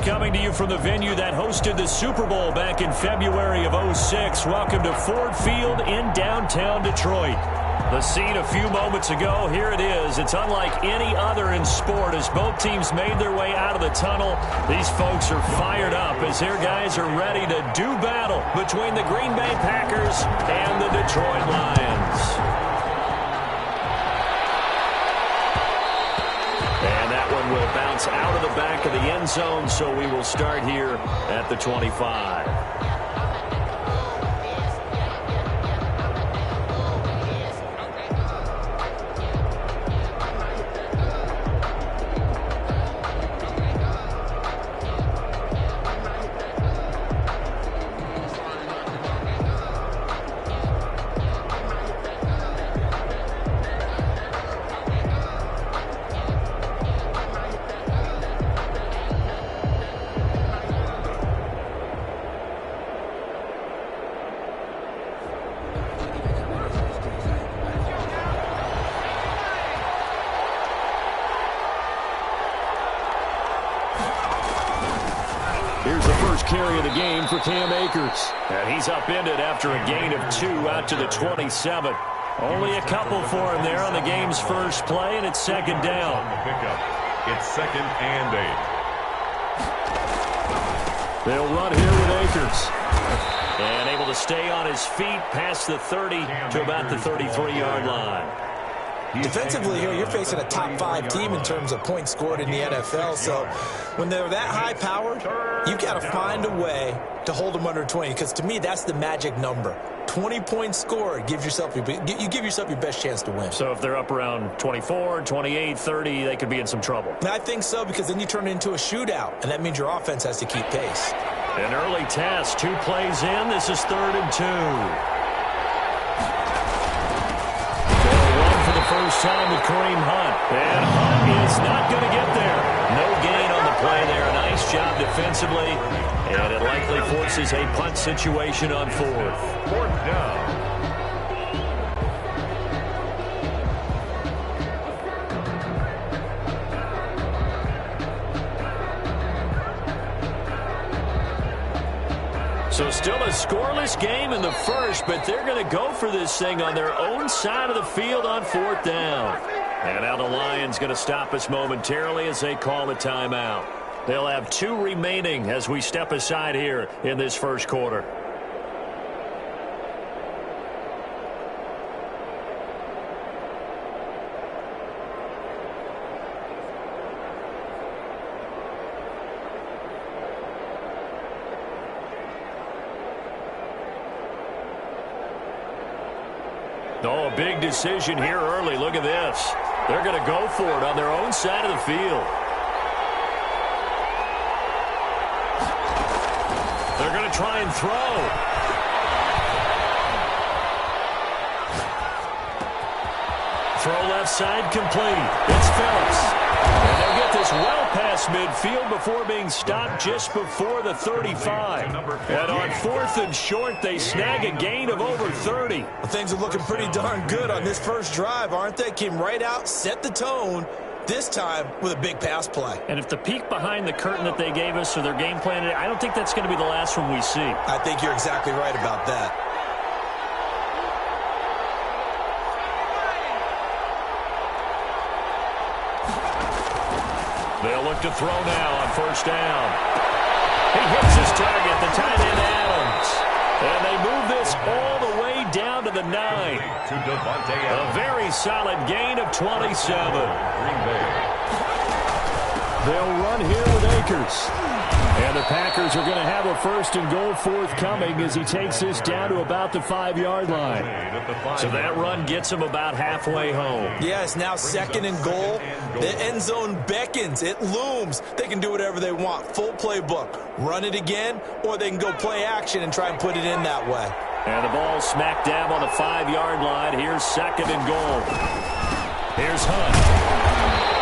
coming to you from the venue that hosted the Super Bowl back in February of '06. Welcome to Ford Field in downtown Detroit. The scene a few moments ago, here it is. It's unlike any other in sport as both teams made their way out of the tunnel. These folks are fired up as their guys are ready to do battle between the Green Bay Packers and the Detroit Lions. And that one will bounce out of the back of the end zone, so we will start here at the 25. Here's the first carry of the game for Cam Akers. And he's upended after a gain of 2 out to the 27. Only a couple for him there on the game's first play, and it's second down. It's 2nd and 8. They'll run here with Akers. And able to stay on his feet past the 30 to about the 33-yard line. Defensively here, you're facing a top 5 team in terms of points scored in the NFL. So when they're that high-powered, you've got to find a way to hold them under 20. Because to me, that's the magic number. 20 points scored gives yourself you give yourself your best chance to win. So if they're up around 24, 28, 30, they could be in some trouble. And I think so, because then you turn it into a shootout, and that means your offense has to keep pace. An early test, 2 plays in. This is 3rd and 2. First time with Kareem Hunt. And Hunt is not going to get there. No gain on the play there. A nice job defensively. And it likely forces a punt situation on 4th. 4th down. So still a scoreless game in the first, but they're going to go for this thing on their own side of the field on 4th down. And now the Lions going to stop us momentarily as they call a timeout. They'll have 2 remaining as we step aside here in this first quarter. Oh, a big decision here early. Look at this. They're going to go for it on their own side of the field. They're going to try and throw. Throw left side complete. It's Phillips. And they'll get this well past midfield before being stopped just before the 35. And on 4th and short, they snag a gain of over 30. Well, things are looking pretty darn good on this first drive, aren't they? Came right out, set the tone, this time with a big pass play. And if the peek behind the curtain that they gave us or their game plan, I don't think that's going to be the last one we see. I think you're exactly right about that. They'll look to throw now on 1st down. He hits his target, the tight end Adams. And they move this all the way down to the 9. A very solid gain of 27. They'll run here with Akers. And the Packers are going to have a 1st and goal forthcoming as he takes this down to about the 5-yard line. So that run gets him about halfway home. Yeah, it's now 2nd and goal. The end zone beckons. It looms. They can do whatever they want. Full playbook. Run it again, or they can go play action and try and put it in that way. And the ball smack dab on the 5-yard line. Here's 2nd and goal. Here's Hunt.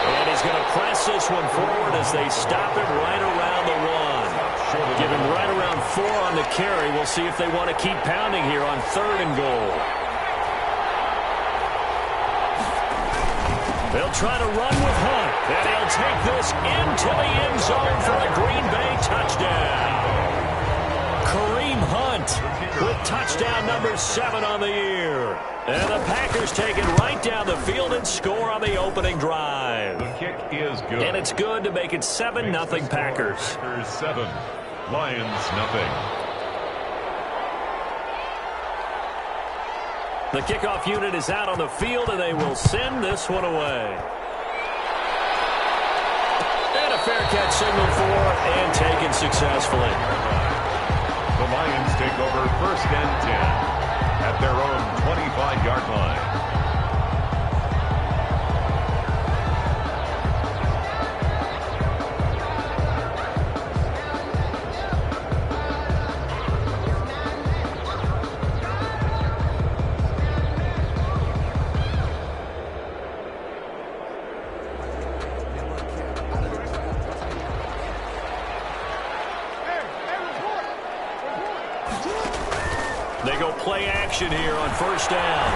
And he's going to press this one forward as they stop it right around the 1. Give him right around 4 on the carry. We'll see if they want to keep pounding here on 3rd and goal. They'll try to run with Hunt. And he'll take this into the end zone for a Green Bay with touchdown number 7 on the year. And the Packers take it right down the field and score on the opening drive. The kick is good. And it's good to make it 7-0 Packers. Packers 7, Lions nothing. The kickoff unit is out on the field, and they will send this one away. And a fair catch signaled for and taken successfully. The Lions take over 1st and 10 at their own 25-yard line. They go play action here on 1st down.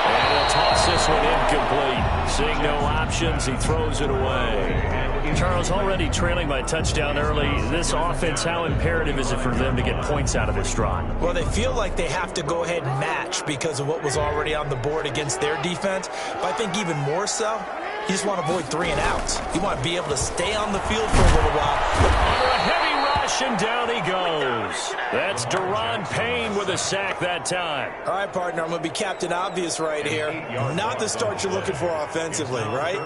And he'll toss this one incomplete. Seeing no options, he throws it away. Charles, already trailing by a touchdown early. This offense, how imperative is it for them to get points out of this drive? Well, they feel like they have to go ahead and match because of what was already on the board against their defense. But I think even more so, you just want to avoid 3 and outs. You want to be able to stay on the field for a little while. Under a heavy rush, and down he goes. That's Deron Payne with a sack that time. All right, partner, I'm going to be Captain Obvious right here. Not the start you're looking for offensively, right?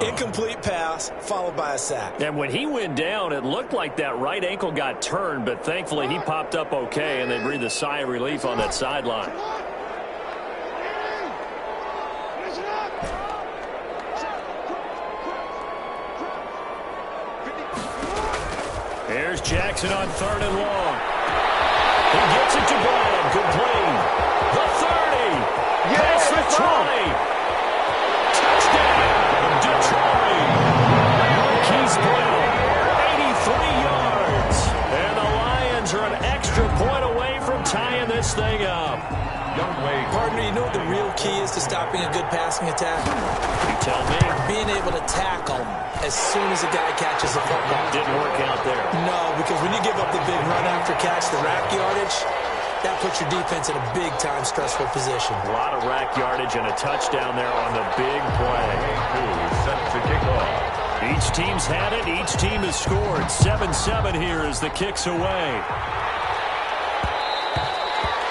Incomplete pass, followed by a sack. And when he went down, it looked like that right ankle got turned, but thankfully he popped up okay, and they breathed a sigh of relief on that sideline. Here's Jackson on 3rd and long. He gets it to Brown, complete. The 30. Past the 20. Touchdown, Detroit. Marquise Brown, 83 yards. And the Lions are an extra point away from tying this thing up. Partner, you know what the real key is to stopping a good passing attack? You tell me. Being able to tackle as soon as a guy catches the football. Didn't work out there. No, because when you give up the big run after catch, the rack yardage, that puts your defense in a big-time stressful position. A lot of rack yardage and a touchdown there on the big play. Set to kick off. Each team's had it. Each team has scored. 7-7 here as the kick's away.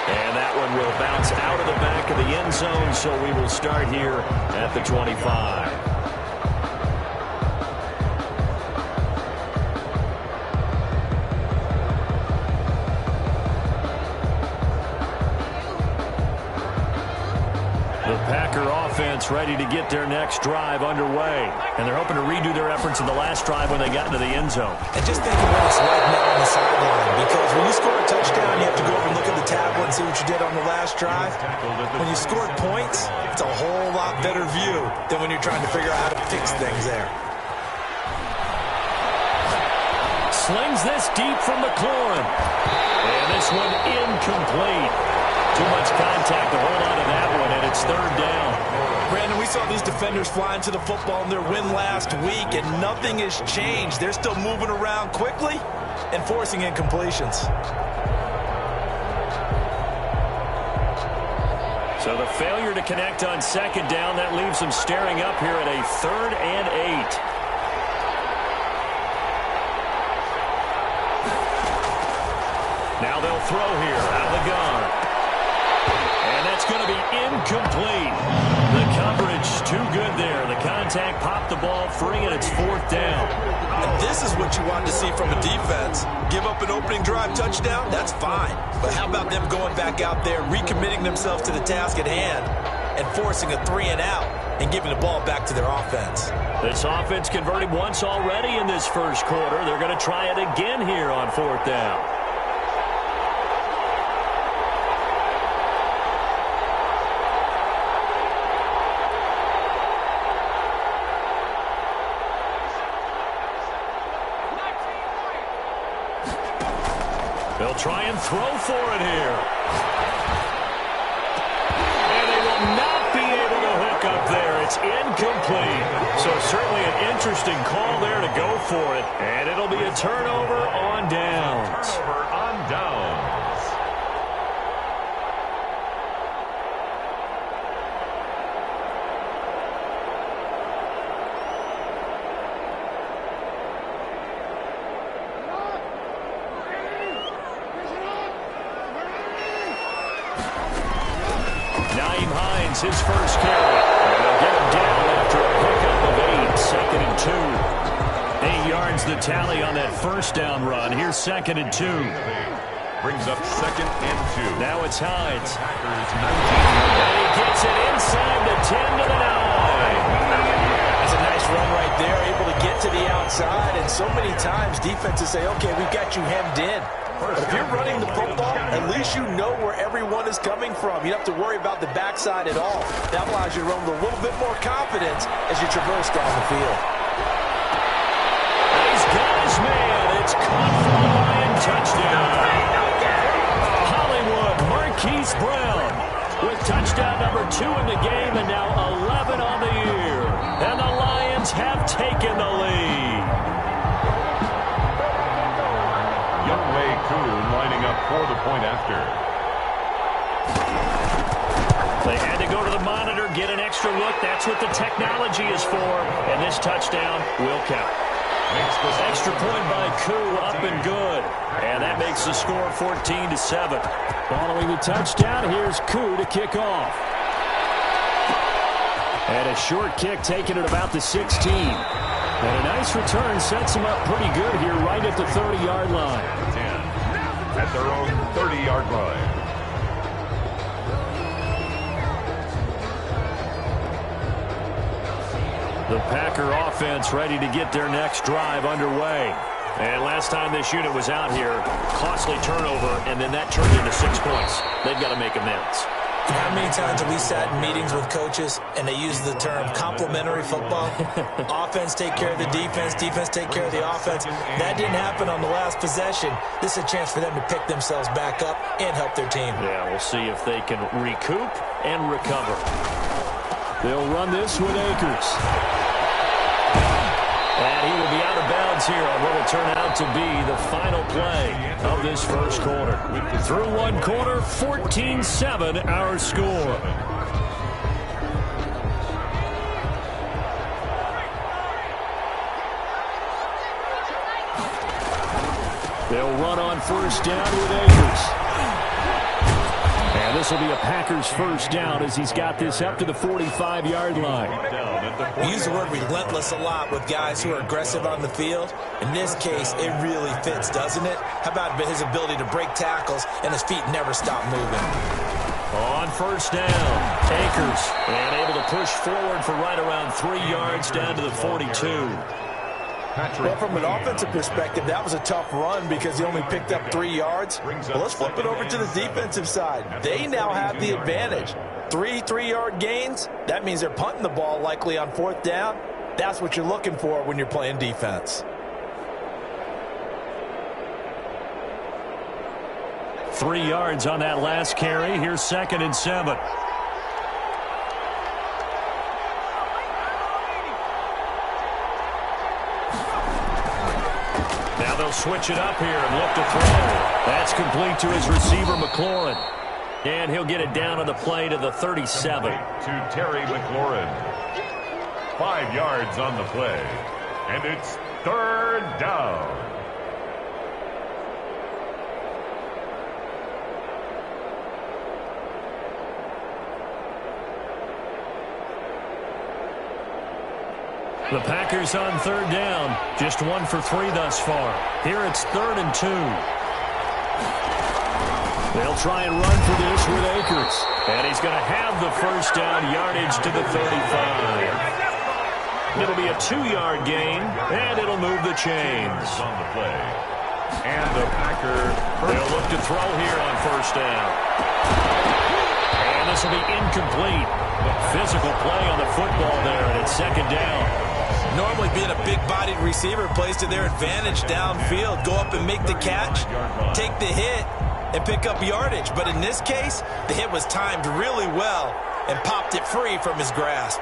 And that one will bounce out of the back of the end zone, so we will start here at the 25. The Packer offense ready to get their next drive underway. And they're hoping to redo their efforts in the last drive when they got into the end zone. And just think of what it's like now on the sideline. Because when you score a touchdown, you have to go over and look at the table and see what you did on the last drive. When you scored points, it's a whole lot better view than when you're trying to figure out how to fix things there. Slings this deep from McLaurin. And this one incomplete. Too much contact to hold on to that one, and it's 3rd down. Brandon, we saw these defenders flying to the football in their win last week, and nothing has changed. They're still moving around quickly and forcing incompletions. So the failure to connect on 2nd down, that leaves them staring up here at a 3rd and 8. Now they'll throw here out of the gun. And that's going to be incomplete. The coverage too good there. The contact popped the ball free, and it's 4th down. And this is what you want to see from a defense. Give up an opening drive touchdown, that's fine. But how about them going back out there, recommitting themselves to the task at hand, and forcing a 3 and out and giving the ball back to their offense? This offense converted once already in this first quarter. They're going to try it again here on 4th down. They'll try and throw for it here. And they will not be able to hook up there. It's incomplete. So certainly an interesting call there to go for it, and it'll be a turnover on downs. Turnover on downs. His first carry. And they'll get him down after a pickup of 8, 2nd and 2. 8 yards the tally on that first down run. Here's 2nd and 2. Brings up 2nd and 2. Now it's Hines. Packers 19. And he gets it inside the 10 to the 9. That's a nice run right there, able to get to the outside. And so many times defenses say, okay, we've got you hemmed in. But if you're running the football, at least you know where everyone is coming from. You don't have to worry about the backside at all. That allows you to run with a little bit more confidence as you traverse down the field. He's got his man. It's caught for the Lion touchdown. Hollywood Marquise Brown with touchdown number 2 in the game and now 11 on the year. And the Lions have taken the lead. Lining up for the point after. They had to go to the monitor, get an extra look. That's what the technology is for. And this touchdown will count. Extra point by Koo, up and good. And that makes the score 14-7. Following the touchdown, here's Koo to kick off. And a short kick taken at about the 16. And a nice return sets him up pretty good here right at the 30-yard line. At their own 30-yard line. The Packer offense ready to get their next drive underway. And last time this unit was out here, costly turnover, and then that turned into 6 points. They've got to make amends. How many times have we sat in meetings with coaches and they use the term complementary football? Offense take care of the defense, defense take care of the offense. That didn't happen on the last possession. This is a chance for them to pick themselves back up and help their team. Yeah, we'll see if they can recoup and recover. They'll run this with Akers. And he will be out of bounds here on what will turn out to be the final play of this first quarter. Through one quarter, 14-7 our score. They'll run on first down with Akers. And this will be a Packers first down as he's got this up to the 45-yard line. We use the word relentless a lot with guys who are aggressive on the field. In this case, it really fits, doesn't it? How about his ability to break tackles and his feet never stop moving? On first down, Akers, and able to push forward for right around 3 yards down to the 42. Well, from an offensive perspective, that was a tough run because he only picked up 3 yards. Well, let's flip it over to the defensive side. They now have the advantage. 3 3-yard gains, that means they're punting the ball likely on 4th down. That's what you're looking for when you're playing defense. 3 yards on that last carry. Here's 2nd and 7. Now they'll switch it up here and look to throw. That's complete to his receiver, McLaurin. And he'll get it down on the play to the 37. To Terry McLaurin. 5 yards on the play. And it's 3rd down. The Packers on 3rd down. Just 1 for 3 thus far. Here it's 3rd and 2. They'll try and run for this with Akers. And he's going to have the first down, yardage to the 35. It'll be a 2-yard gain, and it'll move the chains. On the play. And the Packer. They'll look to throw here on first down. And this will be incomplete. Physical play on the football there, and it's 2nd down. Normally being a big-bodied receiver plays to their advantage downfield. Go up and make the catch, take the hit, and pick up yardage. But in this case, the hit was timed really well and popped it free from his grasp.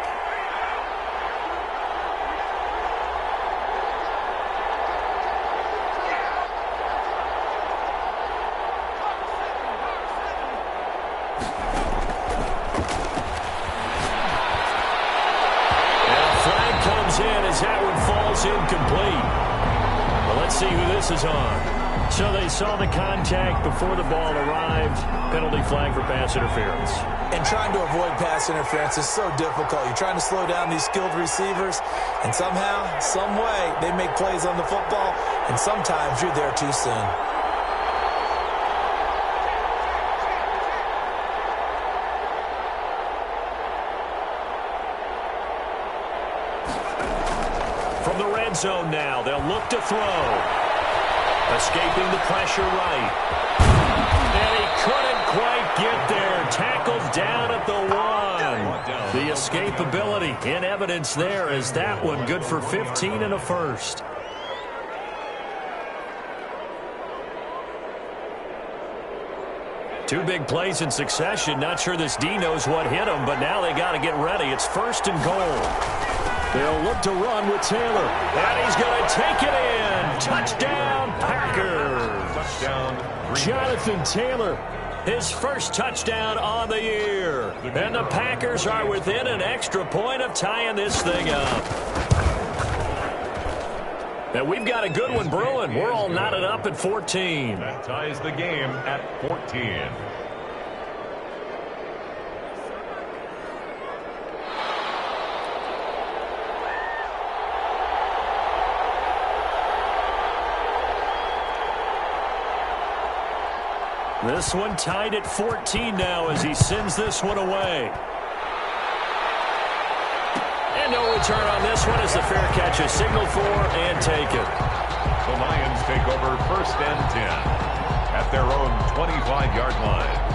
Let's see who this is on. So they saw the contact before the ball arrived. Penalty flag for pass interference. And trying to avoid pass interference is so difficult. You're trying to slow down these skilled receivers, and somehow, some way, they make plays on the football, and sometimes you're there too soon. From the red zone now, they'll look to throw. Escaping the pressure right. And he couldn't quite get there. Tackled down at the 1. The escapability in evidence there as that one good for 15 and a first. Two big plays in succession. Not sure this D knows what hit him, but now they got to get ready. It's 1st and goal. They'll look to run with Taylor. And he's going to take it in. Touchdown, Packers. Touchdown. Jonathan Taylor, his first touchdown on the year. And the Packers are within an extra point of tying this thing up. And we've got a good one brewing. We're all knotted up at 14. That ties the game at 14. This one tied at 14 now as he sends this one away. And no return on this one as the fair catch is signaled for and taken. The Lions take over 1st and 10 at their own 25-yard line.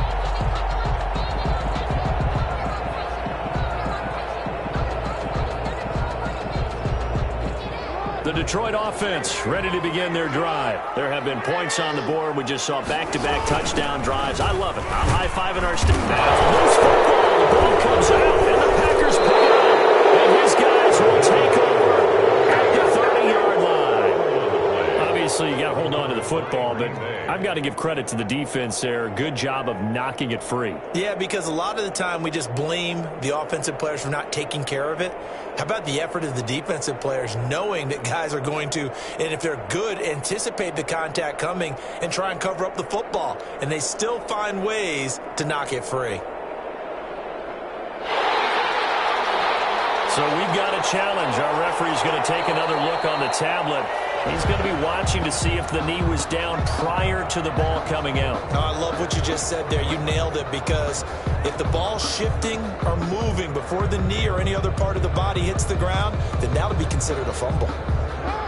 The Detroit offense ready to begin their drive. There have been points on the board. We just saw back-to-back touchdown drives. I love it. I'm high-fiving our stick now. Loose football. The ball comes out, and the Packers pick it up. And his guys will take over at the 30-yard line. Obviously, you got to hold on to the football, but I've got to give credit to the defense there. Good job of knocking it free. Yeah, because a lot of the time we just blame the offensive players for not taking care of it. How about the effort of the defensive players knowing that guys are going to, and if they're good, anticipate the contact coming and try and cover up the football. And they still find ways to knock it free. So we've got a challenge. Our referee's going to take another look on the tablet. He's going to be watching to see if the knee was down prior to the ball coming out. Oh, I love what you just said there. You nailed it, because if the ball's shifting or moving before the knee or any other part of the body hits the ground, then that'll be considered a fumble.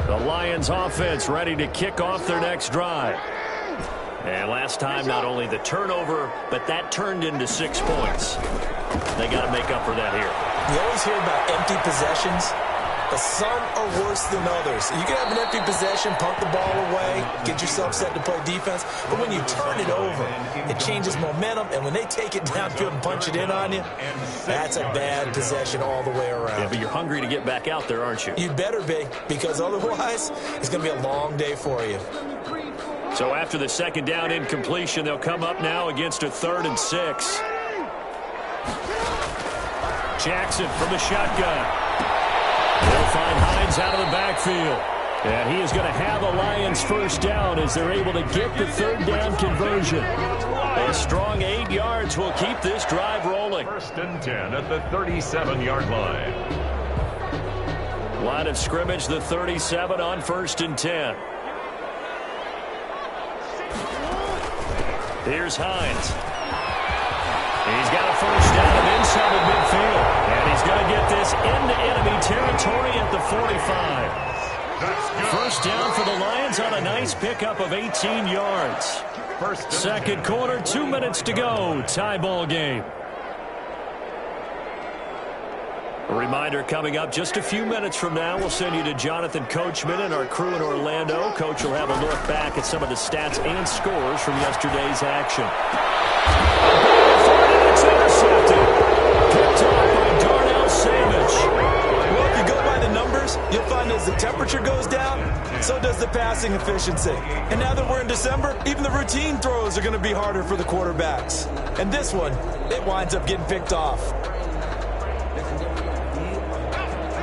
The Lions offense ready to kick off their next drive. And last time, not only the turnover, but that turned into 6 points. They got to make up for that here. You always hear about empty possessions, but some are worse than others. You can have an empty possession, punt the ball away, get yourself set to play defense, but when you turn it over, it changes momentum, and when they take it downfield and punch it in on you, that's a bad possession all the way around. Yeah, but you're hungry to get back out there, aren't you? You better be, because otherwise, it's going to be a long day for you. So after the second down incompletion, they'll come up now against a 3rd and 6. Jackson from the shotgun. They'll find Hines out of the backfield. And he is going to have a Lions first down as they're able to get the 3rd down conversion. A strong 8 yards will keep this drive rolling. 1st and 10 at the 37-yard line. Line of scrimmage, the 37 on 1st and 10. Here's Hines. He's got a first down inside of midfield. And he's going to get this into enemy territory at the 45. First down for the Lions on a nice pickup of 18 yards. Second quarter, 2 minutes to go. Tie ball game. A reminder coming up just a few minutes from now. We'll send you to Jonathan Coachman and our crew in Orlando. Coach will have a look back at some of the stats and scores from yesterday's action. It's intercepted. Picked off by Darnell Savage. Well, if you go by the numbers, you'll find as the temperature goes down, so does the passing efficiency. And now that we're in December, even the routine throws are going to be harder for the quarterbacks. And this one, it winds up getting picked off.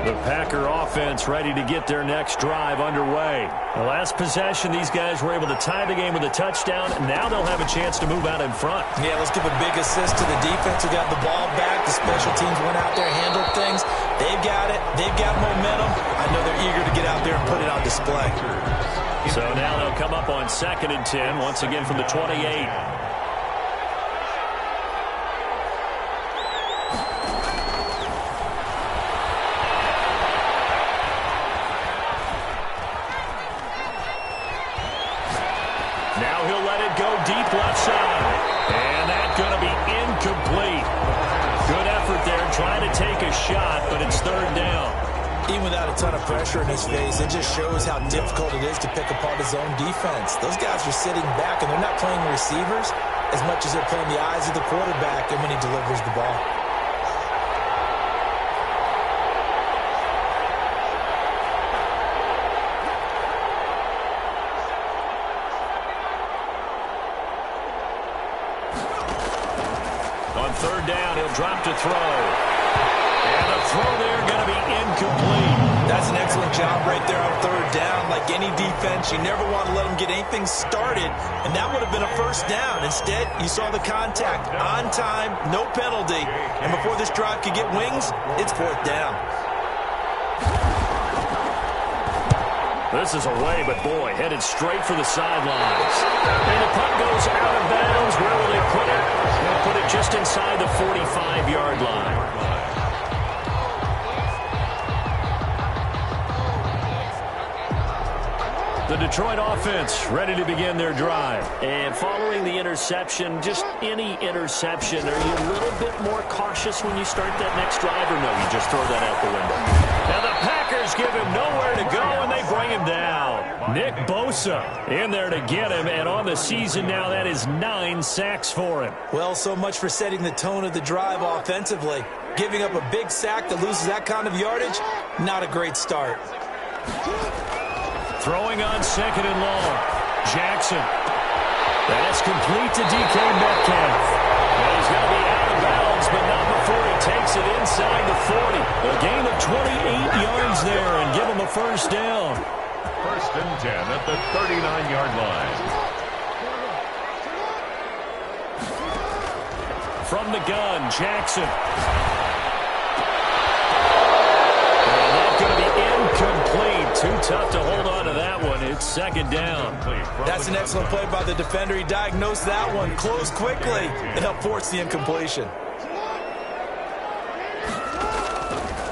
The Packer offense ready to get their next drive underway. The last possession, these guys were able to tie the game with a touchdown. Now they'll have a chance to move out in front. Yeah, let's give a big assist to the defense who got the ball back. The special teams went out there, handled things. They've got it. They've got momentum. I know they're eager to get out there and put it on display. So now they'll come up on 2nd and 10, once again from the 28. Deep left side. And that's going to be incomplete. Good effort there trying to take a shot, but it's 3rd down. Even without a ton of pressure in his face, it just shows how difficult it is to pick apart his own defense. Those guys are sitting back, and they're not playing receivers as much as they're playing the eyes of the quarterback and when he delivers the ball. On 3rd down, he'll drop to throw. And the throw there going to be incomplete. That's an excellent job right there on 3rd down. Like any defense, you never want to let them get anything started, and that would have been a 1st down. Instead, you saw the contact on time, no penalty, and before this drive could get wings, it's 4th down. This is away, but boy, headed straight for the sidelines. And the punt goes out of bounds. Where will they put it? They'll put it just inside the 45-yard line. The Detroit offense ready to begin their drive. And following the interception, just any interception, are you a little bit more cautious when you start that next drive, or no, you just throw that out the window? Now the Packers give him nowhere to go, and they bring him down. Nick Bosa in there to get him, and on the season now, that is 9 sacks for him. Well, so much for setting the tone of the drive offensively. Giving up a big sack that loses that kind of yardage, not a great start. Throwing on 2nd and long. Jackson. That's complete to DK Metcalf. And he's going to be out of bounds, but not before he takes it inside the 40. A gain of 28 yards there and give him a 1st down. 1st and 10 at the 39-yard line. From the gun, Jackson. Going to be incomplete. Too tough to hold on to that one. It's 2nd down. That's an excellent play by the defender. He diagnosed that one, closed quickly, and helped force the incompletion.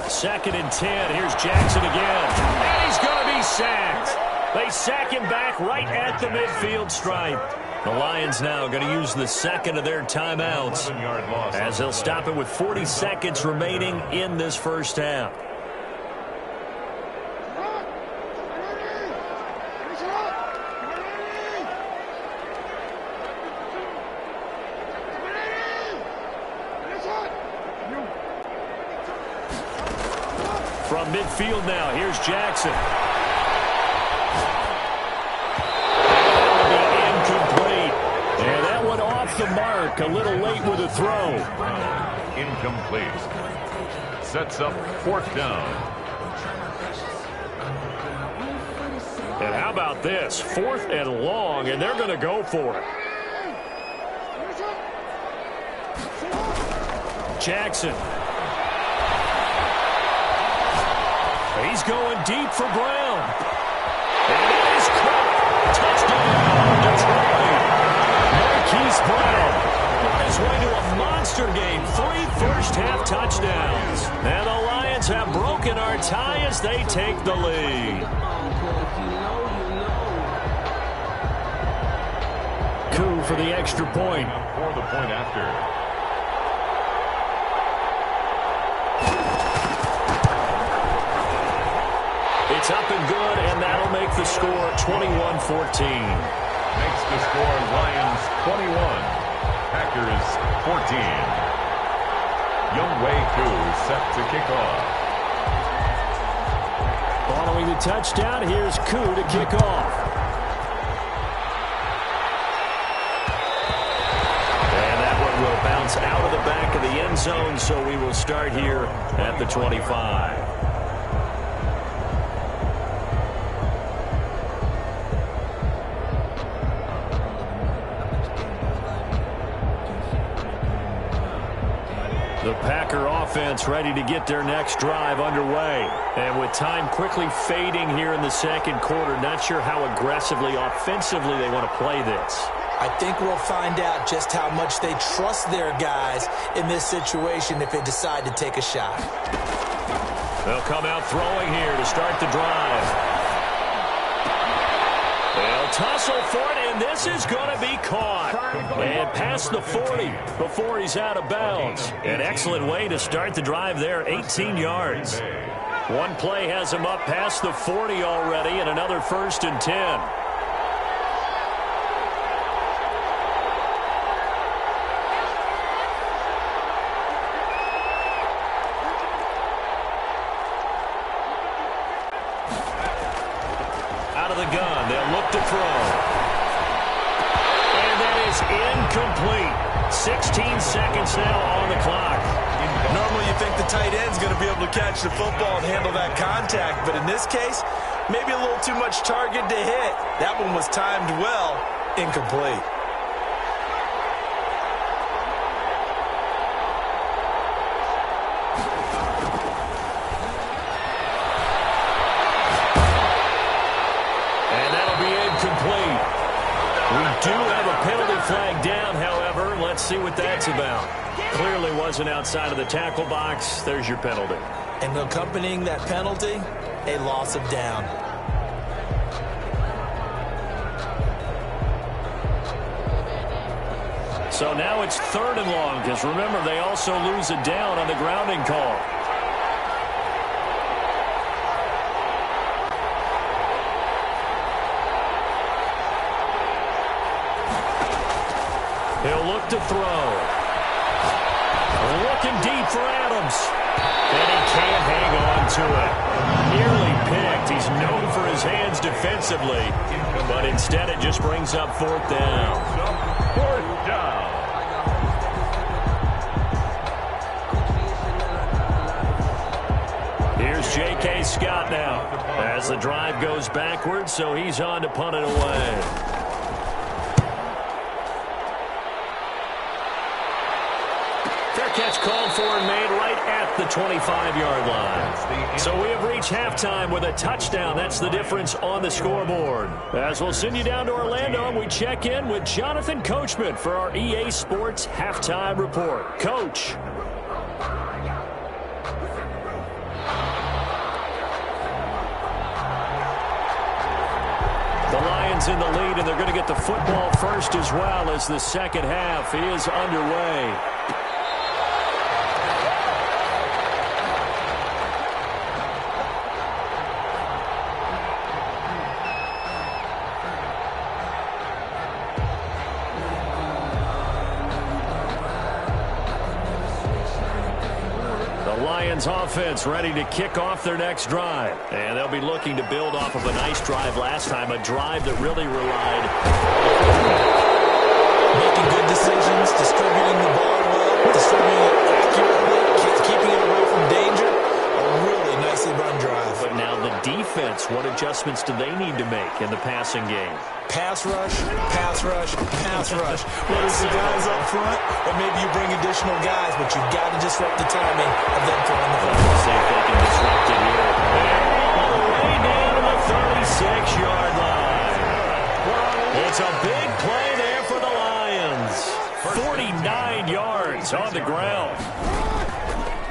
2nd and 10. Here's Jackson again. And he's going to be sacked. They sack him back right at the midfield stripe. The Lions now going to use the 2nd of their timeouts as they'll stop it with 40 seconds remaining in this 1st half. From midfield now, here's Jackson. That will be incomplete. And that one off the mark, a little late with a throw. Incomplete. Sets up 4th down. And how about this? 4th and long, and they're going to go for it. Jackson. He's going deep for Brown. And it is caught. Touchdown, Detroit. Marquise Brown on his way to a monster game. 3 first-half touchdowns. And the Lions have broken our tie as they take the lead. Coup for the extra point. For the point after. It's up and good, and that'll make the score 21-14. Makes the score Lions 21, Packers 14. Younghoe Koo set to kick off. Following the touchdown, here's Koo to kick off. And that one will bounce out of the back of the end zone, so we will start here at the 25. offense ready to get their next drive underway. And with time quickly fading here in the second quarter, not sure how aggressively, offensively they want to play this. I think we'll find out just how much they trust their guys in this situation if they decide to take a shot. They'll come out throwing here to start the drive. They'll tussle for it, and this is going to be caught. And past the 40 before he's out of bounds. An excellent way to start the drive there, 18 yards. One play has him up past the 40 already, and another 1st and 10. Gun. They'll look to throw. And that is incomplete. 16 seconds now on the clock. Normally you think the tight end's going to be able to catch the football and handle that contact, but in this case, maybe a little too much target to hit. That one was timed well. Incomplete. Do have a penalty flag down, however. Let's see what that's about. Clearly wasn't outside of the tackle box. There's your penalty. And accompanying that penalty, a loss of down. So now it's 3rd and long, because remember, they also lose a down on the grounding call. He'll look to throw. Looking deep for Adams. And he can't hang on to it. Nearly picked. He's known for his hands defensively. But instead it just brings up 4th down. 4th down. Here's J.K. Scott now. As the drive goes backwards, so he's on to punt it away. Catch called for and made right at the 25-yard line. So we have reached halftime with a touchdown. That's the difference on the scoreboard. As we'll send you down to Orlando, we check in with Jonathan Coachman for our EA Sports Halftime Report. Coach. The Lions in the lead, and they're going to get the football first as well as the second half is underway. Offense ready to kick off their next drive. And they'll be looking to build off of a nice drive last time, a drive that really relied making good decisions, distributing the ball well, distributing it accurately, keeping it away from danger. A really nicely run drive. But now the defense, what adjustments do they need to make in the passing game? Pass rush, pass rush, pass rush. Whether it's the guys up front or maybe you bring additional guys, but you've got to disrupt the timing of them throwing the football. See if they can disrupt it here. All the way down to the 36-yard line. It's a big play there for the Lions. 49 yards on the ground.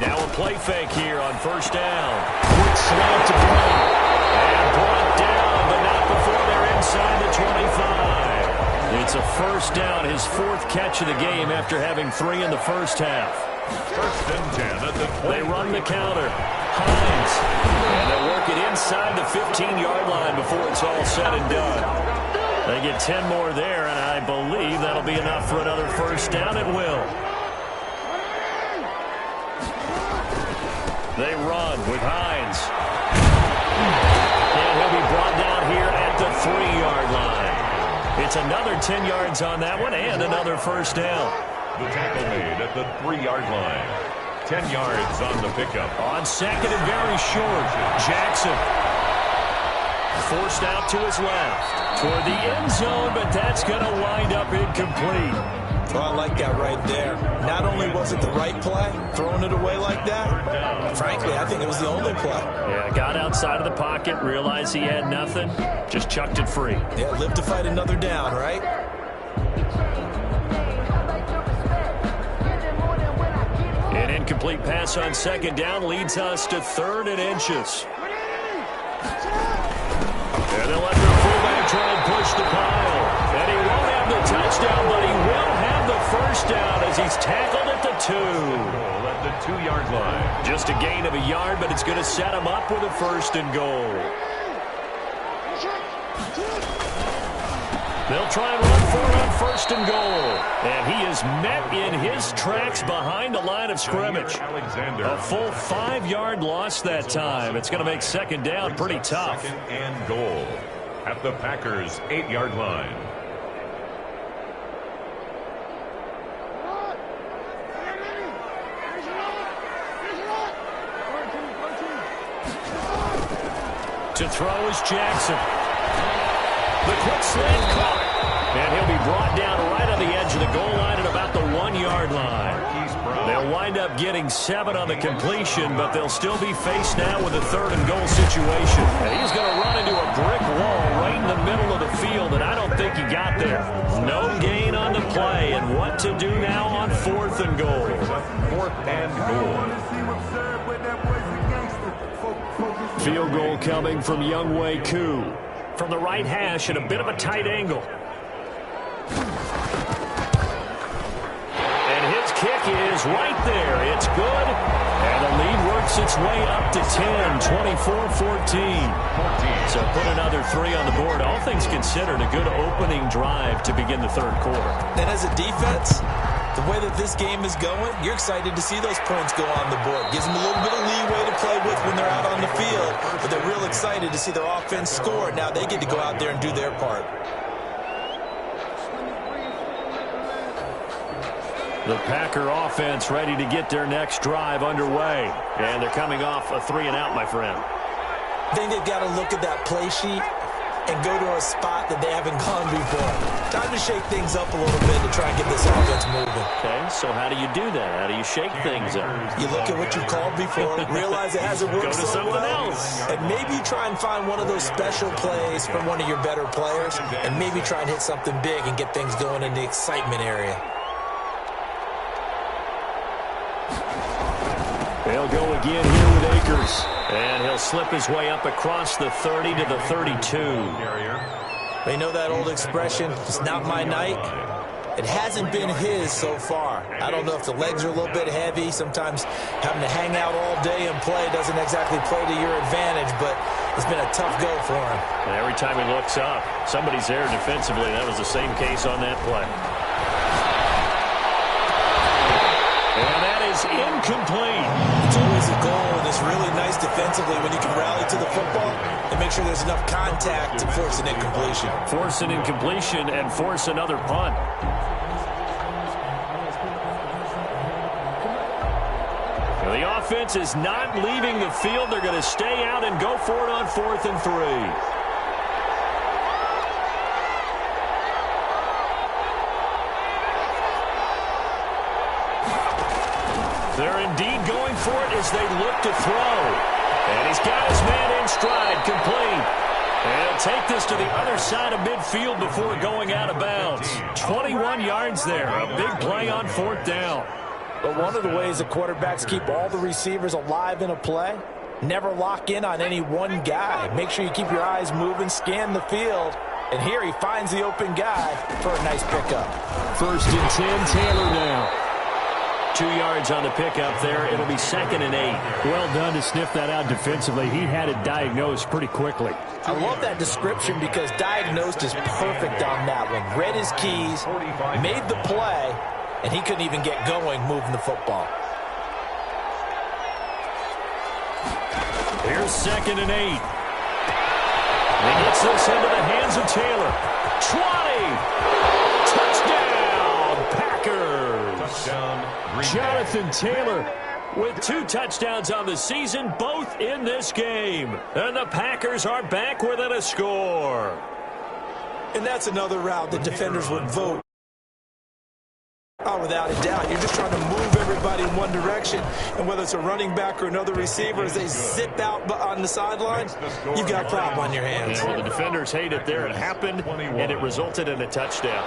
Now a play fake here on 1st down. Quick slant to Brown. And brought down, but not before they're inside the 25. It's a 1st down, his 4th catch of the game after having 3 in the first half. 1st and 10 at the 20. They run the counter. Hines. And they'll work it inside the 15-yard line before it's all said and done. They get 10 more there, and I believe that'll be enough for another 1st down. It will. They run with Hines. And he'll be brought down here at the 3-yard line. It's another 10 yards on that one and another 1st down. The tackle made at the 3-yard line. 10 yards on the pickup. On 2nd and very short, Jackson. Forced out to his left. Toward the end zone, but that's going to wind up incomplete. Well, I like that right there. Not only was it the right play, throwing it away like that, frankly, I think it was the only play. Yeah, got outside of the pocket, realized he had nothing, just chucked it free. Yeah, live to fight another down, right? An incomplete pass on second down leads us to 3rd and inches. And they'll let their fullback try and push the pile. And he won't have the touchdown, but he will have the first down as he's tackled at the 2. At the 2-yard line. Just a gain of a yard, but it's going to set him up with a 1st and goal. They'll try and run for it on 1st and goal. And he is met in his tracks behind the line of scrimmage. A full 5-yard loss that time. It's going to make 2nd down pretty tough. 2nd and goal at the Packers' 8-yard line. To throw is Jackson. The quick slant caught. And he'll be brought down right on the edge of the goal line at about the 1-yard line. They'll wind up getting 7 on the completion, but they'll still be faced now with a 3rd and goal situation. And he's going to run into a brick wall right in the middle of the field, and I don't think he got there. No gain on the play, and what to do now on 4th and goal. 4th and goal. Field goal coming from Younghoe Koo. From the right hash at a bit of a tight angle. And his kick is right there. It's good. And the lead works its way up to 10, 24-14. So put another 3 on the board. All things considered, a good opening drive to begin the 3rd quarter. And as a defense, the way that this game is going, you're excited to see those points go on the board. Gives them a little bit of leeway to play with when they're out on the field, but they're real excited to see their offense score. Now they get to go out there and do their part. The Packer offense ready to get their next drive underway. And they're coming off a 3-and-out, my friend. I think they've got to look at that play sheet and go to a spot that they haven't gone before. Time to shake things up a little bit to try and get this offense moving. Okay, so how do you do that? How do you shake things up? You look at what you called before, realize it hasn't worked Go to so something well, else. and maybe try and find one of those special plays from one of your better players, and maybe try and hit something big and get things going in the excitement area. They'll go again here with Akers. And he'll slip his way up across the 30 to the 32. They know that old expression, it's not my night. It hasn't been his so far. I don't know if the legs are a little bit heavy. Sometimes having to hang out all day and play doesn't exactly play to your advantage, but it's been a tough go for him. And every time he looks up, somebody's there defensively. That was the same case on that play. And that is incomplete. It's always a goal, and it's really nice defensively when you can rally to the football and make sure there's enough contact to force an incompletion. Force an incompletion and force another punt. Well, the offense is not leaving the field. They're going to stay out and go for it on 4th and 3. They're indeed going for it as they look to throw. And he's got his man in stride, complete. And he'll take this to the other side of midfield before going out of bounds. 21 yards there, a big play on 4th down. But one of the ways the quarterbacks keep all the receivers alive in a play, never lock in on any one guy. Make sure you keep your eyes moving, scan the field. And here he finds the open guy for a nice pickup. 1st and 10, Taylor now. 2 yards on the pickup there. It'll be 2nd and 8. Well done to sniff that out defensively. He had it diagnosed pretty quickly. I love that description because diagnosed is perfect on that one. Read his keys, made the play, and he couldn't even get going moving the football. Here's 2nd and 8. He gets this into the hands of Taylor. 20! Touchdown, Packers! Touchdown, Jonathan Taylor with 2 touchdowns on the season, both in this game. And the Packers are back within a score. And that's another route that defenders would vote Oh, without a doubt. You're just trying to move everybody in one direction. And whether it's a running back or another receiver, as they zip out on the sideline, you've got a problem on your hands. Yeah, well, the defenders hate it there. It happened, and it resulted in a touchdown.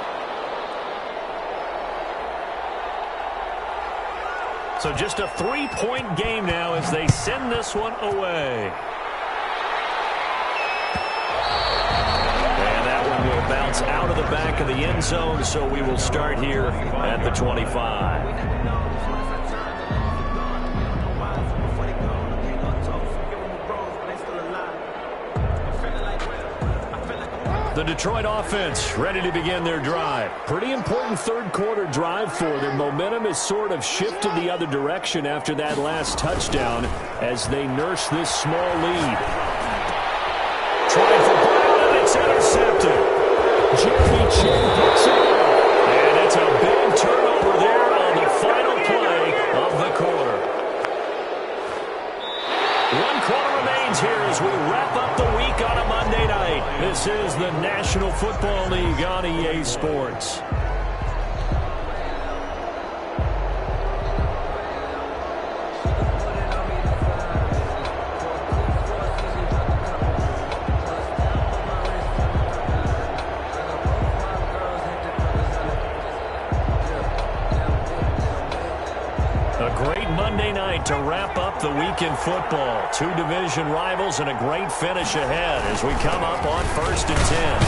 So just a 3-point game now as they send this one away. And that one will bounce out of the back of the end zone, so we will start here at the 25. The Detroit offense ready to begin their drive. Pretty important third-quarter drive for them. Momentum has sort of shifted the other direction after that last touchdown as they nurse this small lead. Trying for Brown, and it's intercepted. Jeremy Chin picks it up. And it's a big turnover there on the final play of the quarter. 1 quarter remains here as we wrap up the week on a Monday night. This is the National Football League on EA Sports. To wrap up the week in football. 2 division rivals and a great finish ahead as we come up on 1st and 10.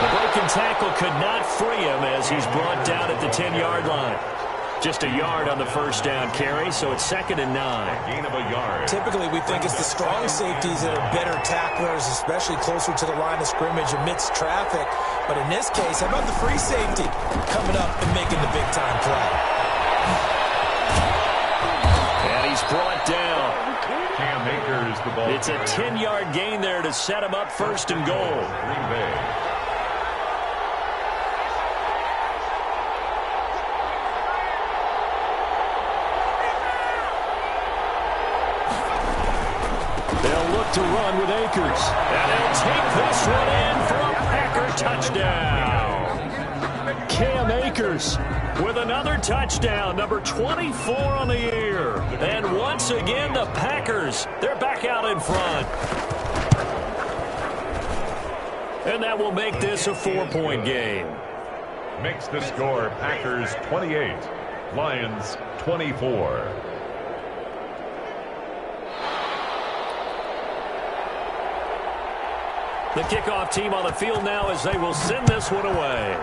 The broken tackle could not free him as he's brought down at the 10-yard line. Just a yard on the first down carry, so it's 2nd and 9. Gain of a yard. Typically, we think it's the strong safeties that are better tacklers, especially closer to the line of scrimmage amidst traffic. But in this case, how about the free safety coming up and making the big-time play? Brought down. Cam Akers, the ball. It's a 10-yard gain there to set him up 1st and goal. Green Bay. They'll look to run with Akers. And they'll take this one in for a Packer touchdown. Cam Akers with another touchdown, number 24 on the year. And once again, the Packers, they're back out in front. And that will make this a 4-point game. Makes the score Packers 28, Lions 24. The kickoff team on the field now as they will send this one away.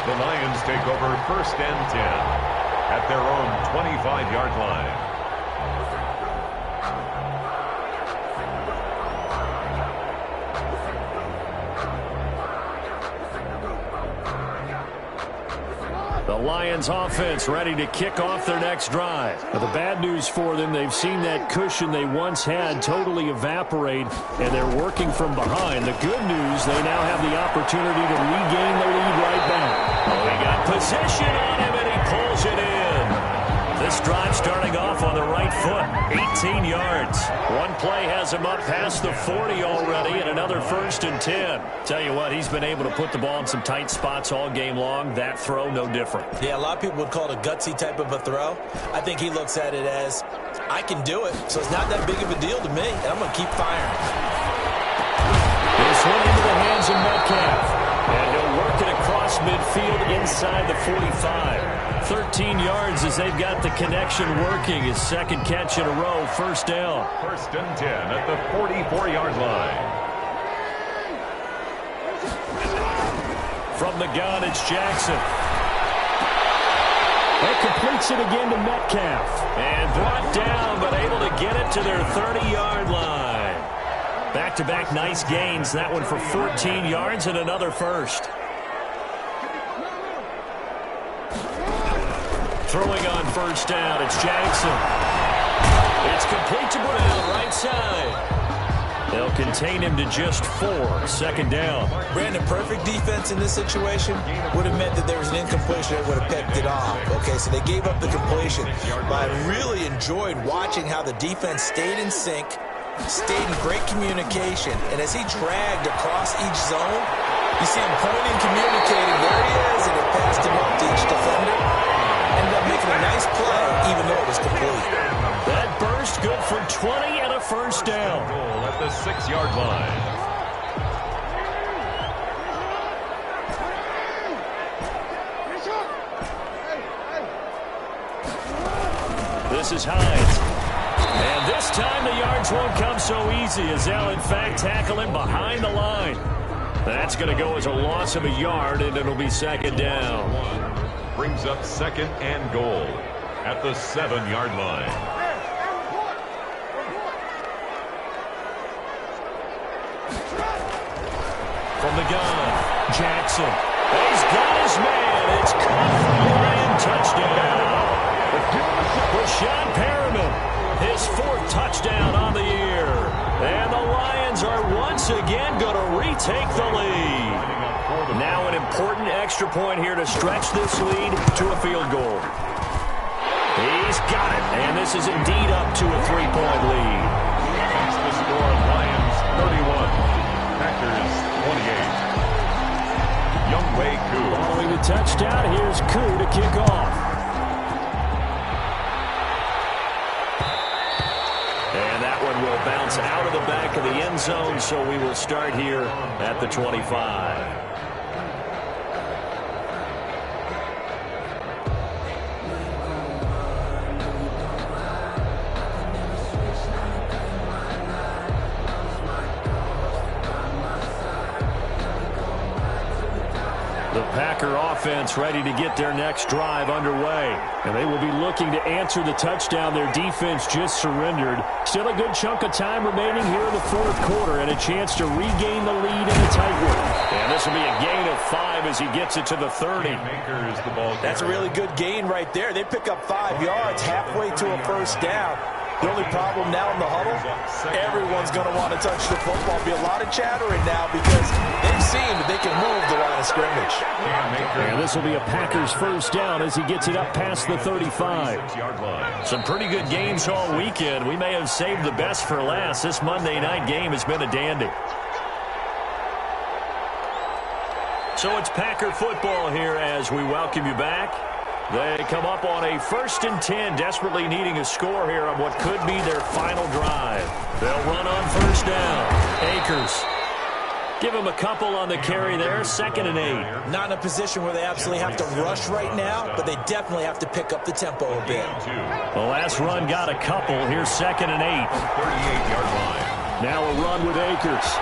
The Lions take over 1st and 10 at their own 25-yard line. The Lions offense ready to kick off their next drive. Now, the bad news for them, they've seen that cushion they once had totally evaporate, and they're working from behind. The good news, they now have the opportunity to regain the lead right back. Oh, he got position on him, and he pulls it in. This drive starting off on the right foot, 18 yards. One play has him up past the 40 already, and another 1st and 10. Tell you what, he's been able to put the ball in some tight spots all game long. That throw, no different. Yeah, a lot of people would call it a gutsy type of a throw. I think he looks at it as, I can do it, so it's not that big of a deal to me, and I'm going to keep firing. This one into the hands of Metcalf. And he'll work it across midfield inside the 45. 13 yards as they've got the connection working. His 2nd catch in a row, 1st down. 1st and 10 at the 44-yard line. From the gun, it's Jackson. That completes it again to Metcalf. And brought down, but able to get it to their 30-yard line. Back-to-back nice gains. That one for 14 yards and another 1st. Throwing on 1st down, it's Jackson. It's complete to Brown, right side. They'll contain him to just 4, 2nd down. Brandon, perfect defense in this situation would have meant that there was an incompletion that would have picked it off. Okay, so they gave up the completion. But I really enjoyed watching how the defense stayed in sync, stayed in great communication, and as he dragged across each zone, you see him pointing, communicating, there he is, and he passed him up to each defender. Ended up making a nice play, even though it was complete. That burst good for 20 and a first down. Goal at the 6-yard line. This is Hines. And this time the yards won't come so easy as they'll, in fact, tackle him behind the line. That's going to go as a loss of a yard, and it'll be second down. Brings up second and goal at the 7-yard line. From the gun, Jackson. He's got his man. It's caught from the line. Touchdown. Rashad Perriman, his 4th touchdown on the year. And the Lions are once again going to retake the lead. Now an important extra point here to stretch this lead to a field goal. He's got it, and this is indeed up to a 3-point lead. That's the score. Lions 31, Packers 28. Younghoe Koo. Following the touchdown, here's Koo to kick off. And that one will bounce out of the back of the end zone, so we will start here at the 25. The Packer offense ready to get their next drive underway. And they will be looking to answer the touchdown their defense just surrendered. Still a good chunk of time remaining here in the 4th quarter and a chance to regain the lead in a tight one. And this will be a gain of 5 as he gets it to the 30. That's a really good gain right there. They pick up 5 yards halfway to a first down. The only problem now in the huddle, everyone's going to want to touch the football. Be a lot of chattering now because they've seen that they can move the line of scrimmage. And this will be a Packers first down as he gets it up past the 35. Some pretty good games all weekend. We may have saved the best for last. This Monday night game has been a dandy. So it's Packer football here as we welcome you back. They come up on a 1st and 10, desperately needing a score here on what could be their final drive. They'll run on first down. Akers. Give him a couple on the carry there. 2nd and 8. Not in a position where they absolutely have to rush right now, but they definitely have to pick up the tempo a bit. The last run got a couple. Here's 2nd and 8. 38-yard line. Now a run with Akers.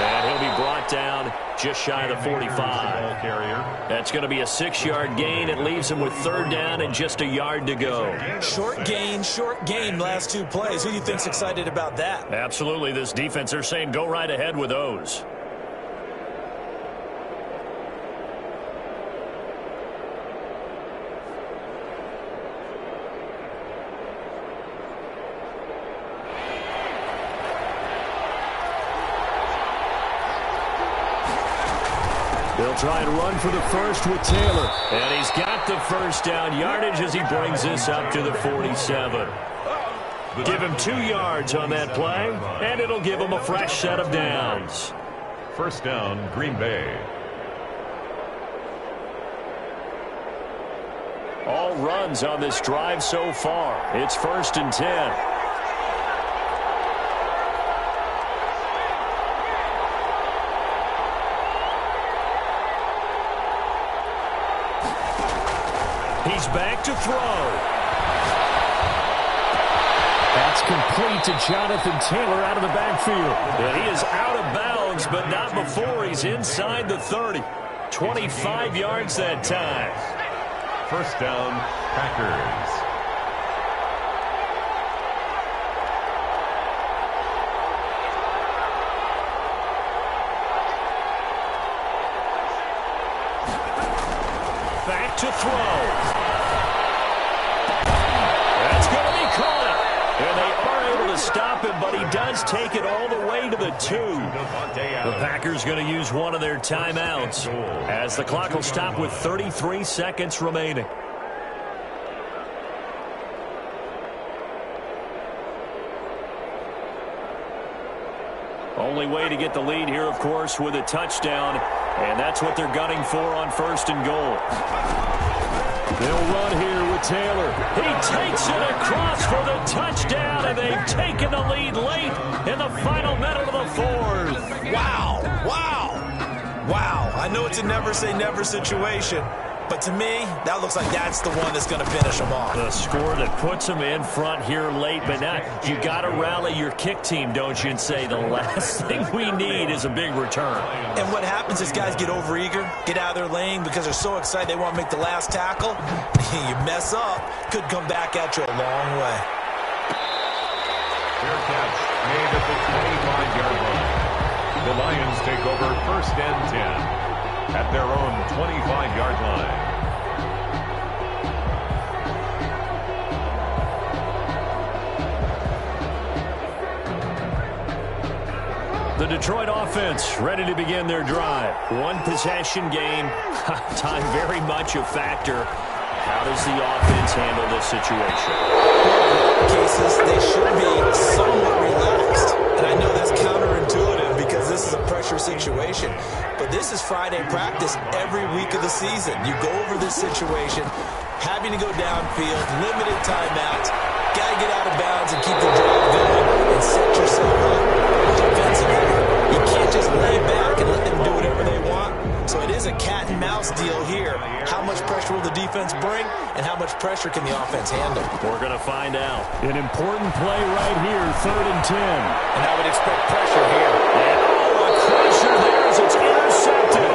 And he'll be brought down just shy of the 45. That's going to be a 6-yard gain. It leaves him with 3rd down and just a yard to go. Short gain last 2 plays. Who do you think's excited about that? Absolutely. This defense, they're saying go right ahead with those. They'll try and run for the first with Taylor. And he's got the first down yardage as he brings this up to the 47. Give him 2 yards on that play, and it'll give him a fresh set of downs. First down, Green Bay. All runs on this drive so far. It's 1st and 10. He's back to throw. That's complete to Jonathan Taylor out of the backfield. And he is out of bounds, but not before he's inside the 30. 25 yards that time. First down, Packers. Back to throw. That's going to be caught. And they are able to stop him, but he does take it all the way to the 2. The Packers going to use one of their timeouts as the clock will stop with 33 seconds remaining. Only way to get the lead here, of course, with a touchdown, and that's what they're gunning for on 1st and goal. They'll run here with Taylor. He takes it across for the touchdown, and they've taken the lead late in the final minute of the 4th. Wow, wow, wow. I know it's a never-say-never situation, but to me, that looks like that's the one that's going to finish them off. The score that puts them in front here late, but now you got to rally your kick team, don't you, and say the last thing we need is a big return. And what happens is guys get overeager, get out of their lane because they're so excited they want to make the last tackle. You mess up, could come back at you a long way. Fair catch made at the 25-yard line. The Lions take over 1st and 10. At their own 25-yard line. The Detroit offense ready to begin their drive. One possession game. Time very much a factor. How does the offense handle this situation? In cases, they should be somewhat relaxed. And I know that's counterintuitive because this is a pressure situation. But this is Friday practice every week of the season. You go over this situation, having to go downfield, limited timeouts, got to get out of bounds and keep the drive going and set yourself up offensively. You can't just lay back and let them do whatever they want. So it is a cat and mouse deal here. How much pressure will the defense bring and how much pressure can the offense handle? We're going to find out. An important play right here, 3rd and 10. And I would expect pressure here. And a crusher there as it's intercepted.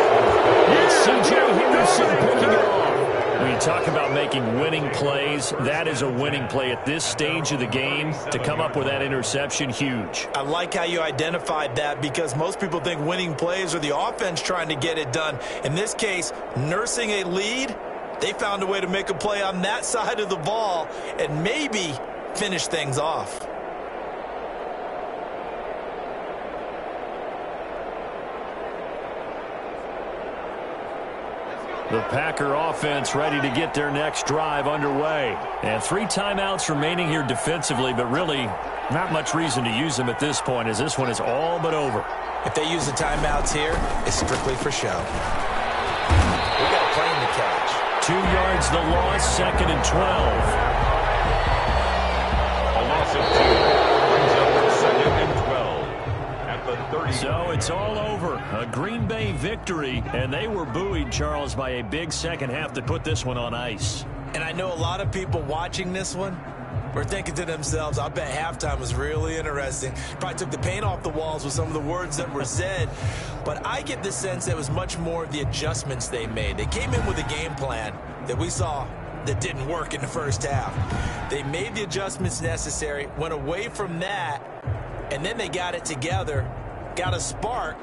It's C.J. Henderson picking it off. When you talk about making winning plays, that is a winning play at this stage of the game. To come up with that interception, huge. I like how you identified that because most people think winning plays are the offense trying to get it done. In this case, nursing a lead, they found a way to make a play on that side of the ball and maybe finish things off. The Packer offense ready to get their next drive underway. And 3 timeouts remaining here defensively, but really not much reason to use them at this point as this one is all but over. If they use the timeouts here, it's strictly for show. We got a plane to catch. 2 yards the loss, 2nd and 12. A loss of 2 brings up 2nd and 12 at the 30. So it's all over. A Green Bay victory, and they were buoyed, Charles, by a big second half to put this one on ice. And I know a lot of people watching this one were thinking to themselves, I bet halftime was really interesting. Probably took the paint off the walls with some of the words that were said. But I get the sense that it was much more of the adjustments they made. They came in with a game plan that we saw that didn't work in the first half. They made the adjustments necessary, went away from that, and then they got it together, got a spark,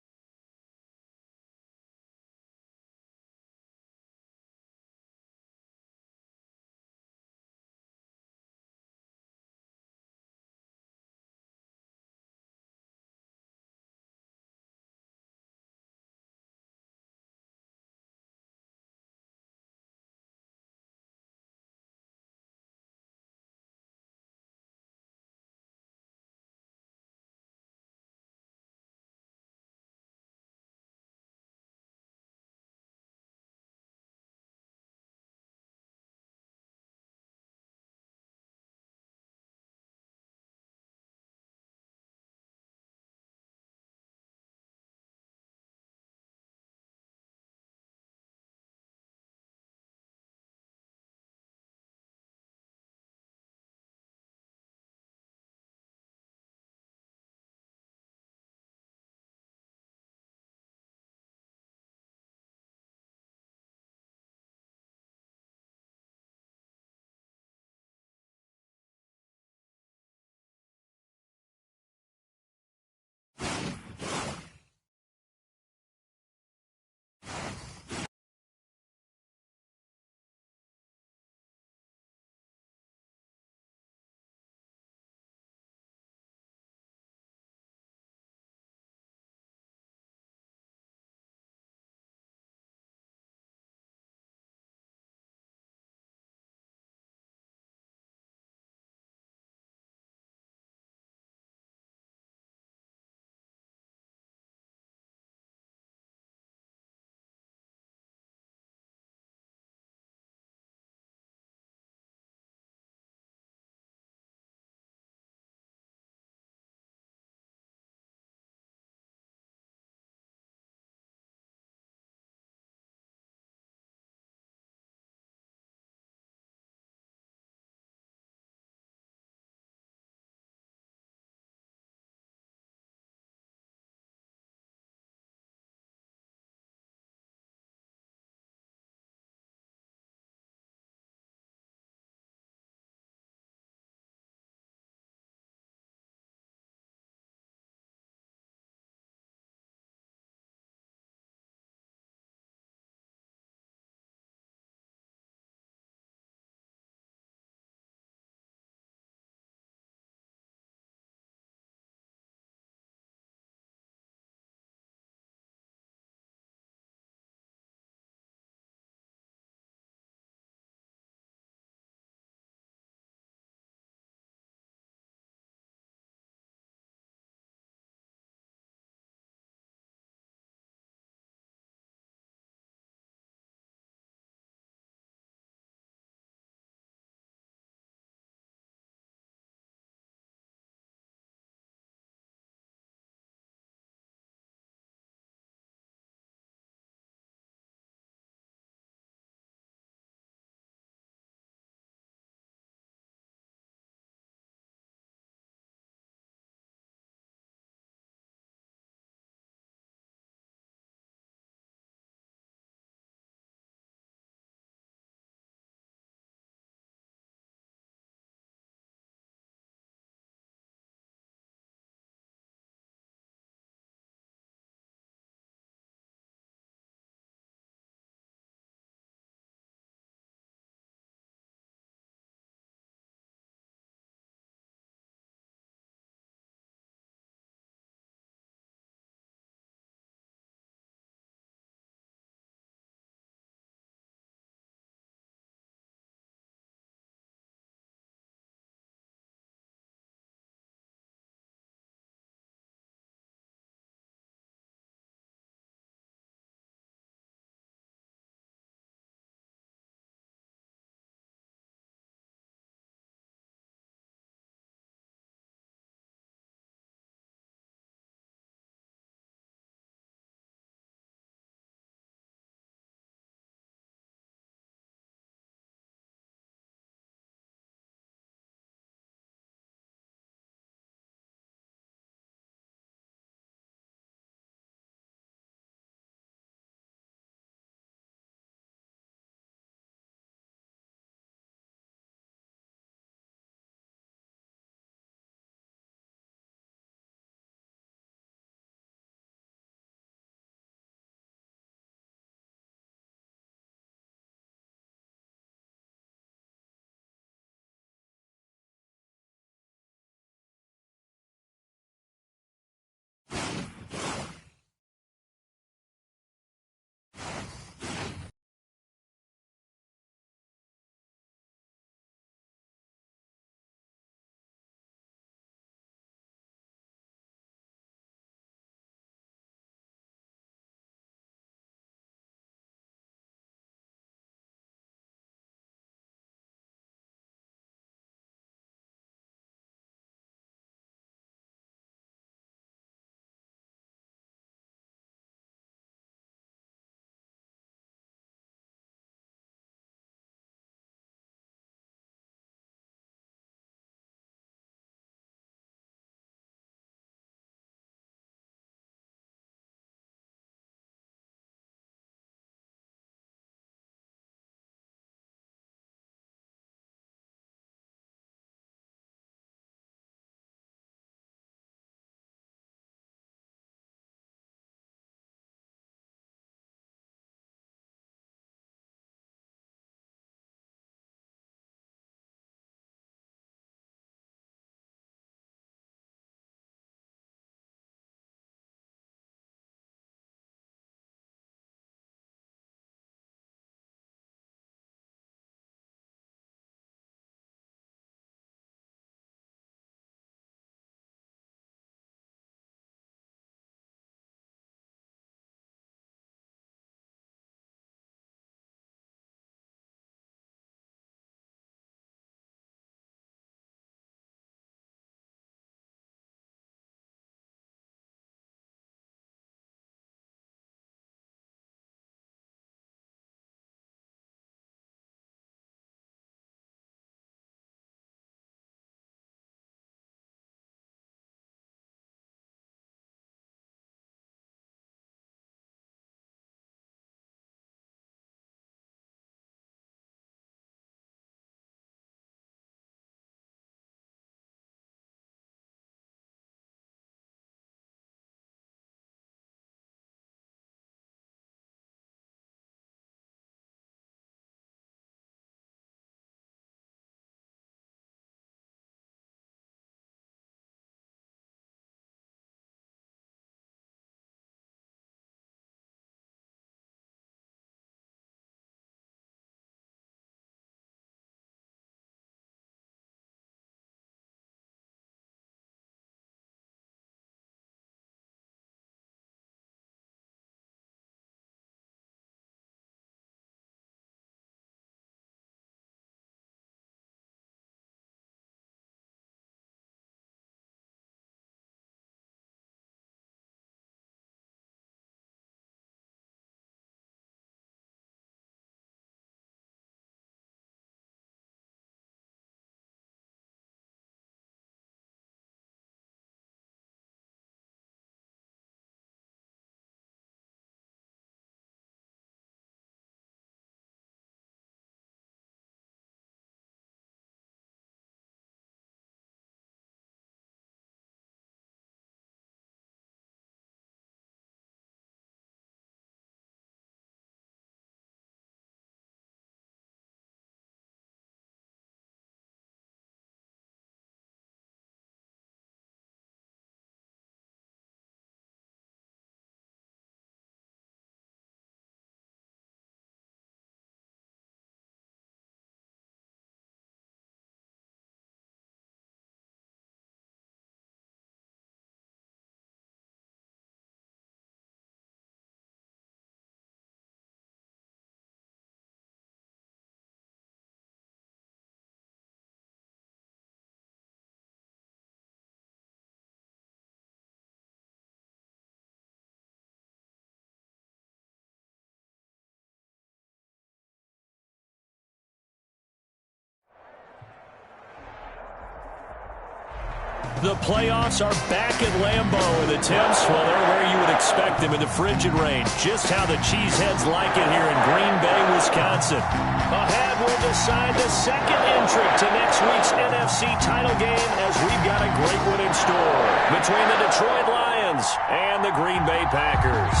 The playoffs are back at Lambeau, and the temps, well, they're where you would expect them in the frigid rain. Just how the Cheeseheads like it here in Green Bay, Wisconsin. Ahead will decide the second entrant to next week's NFC title game, as we've got a great one in store between the Detroit Lions and the Green Bay Packers.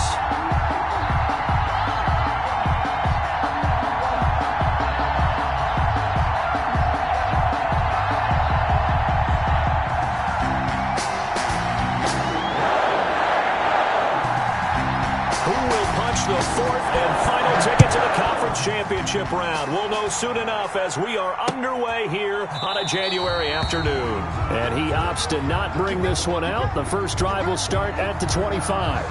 The fourth and final ticket to the conference championship round. We'll know soon enough as we are underway here on a January afternoon. And he opts to not bring this one out. The first drive will start at the 25.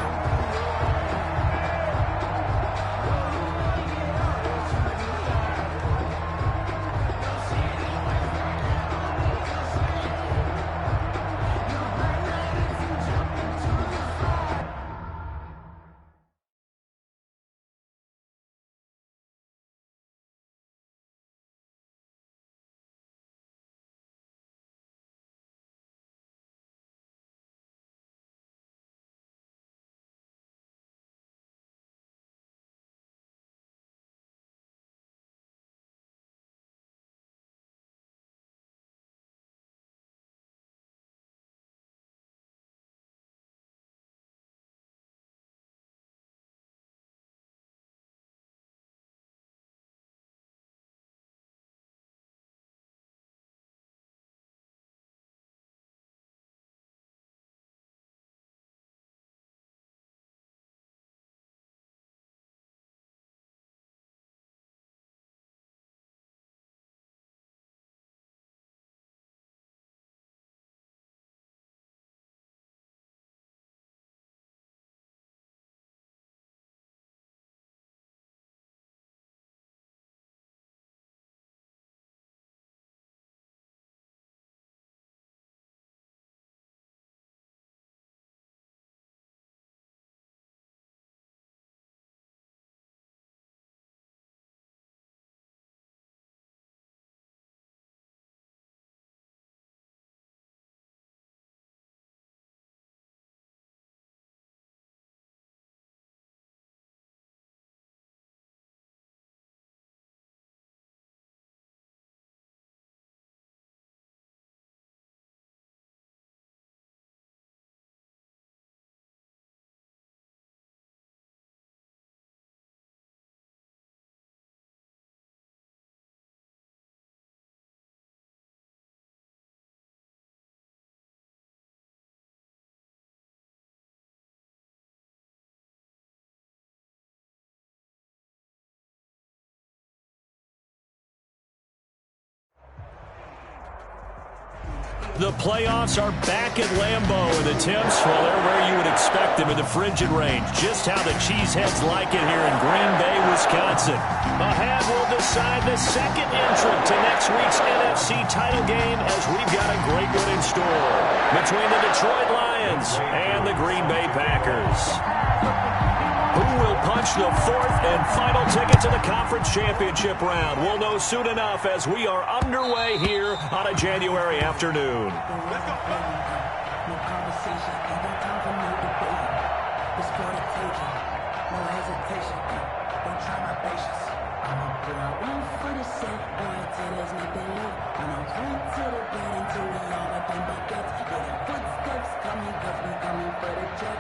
The playoffs are back at Lambeau, and the temps, well, they're where you would expect them in the frigid range. Just how the Cheeseheads like it here in Green Bay, Wisconsin. Ahead will decide the second entrant to next week's NFC title game, as we've got a great one in store between the Detroit Lions and the Green Bay Packers. Who will punch the fourth and final ticket to the conference championship round? We'll know soon enough as we are underway here on a January afternoon. Let's go. No conversation, ain't no time for no debate. It's for the taking, no hesitation. Don't try my patience. I'ma put out one for the set, boy, till there's nothing left. I'ma run to the bed until we all up in buckets. Yeah, the footsteps coming, cause we coming for the jet.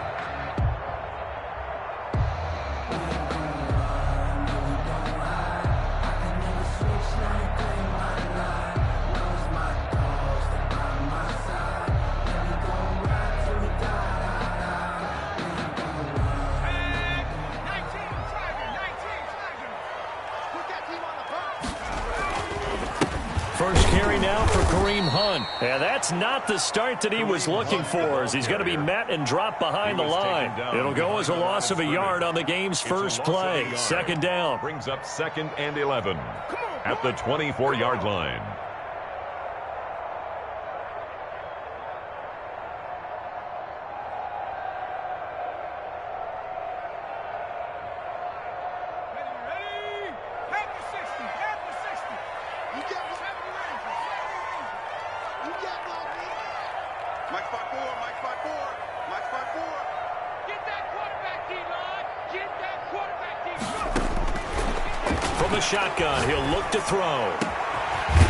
First carry now for Kareem Hunt. And that's not the start that he was looking for, as he's going to be met and dropped behind the line. It'll go as a loss of a yard on the game's first play. Second down. Brings up 2nd and 11 at the 24-yard line. Mike spot 4, Mike spot 4, Mike spot 4. Get that quarterback, D-line. Get that quarterback, D-line. From the shotgun, he'll look to throw.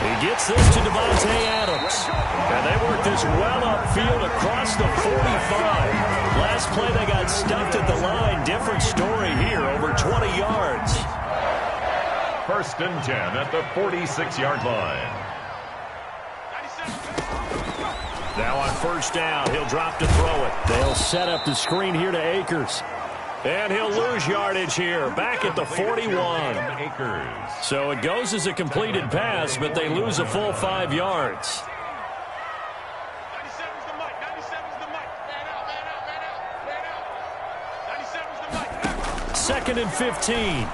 He gets this to Devontae Adams. And they work this well upfield across the 45. Last play, they got stuffed at the line. Different story here, over 20 yards. 1st and 10 at the 46-yard line. Now on 1st down, he'll drop to throw it. They'll set up the screen here to Akers. And he'll lose yardage here, back at the 41. So it goes as a completed pass, but they lose a full 5 yards. 97's the mic, 97's the mic. Man out, man out, man out, man out. 97's the mic. 2nd and 15.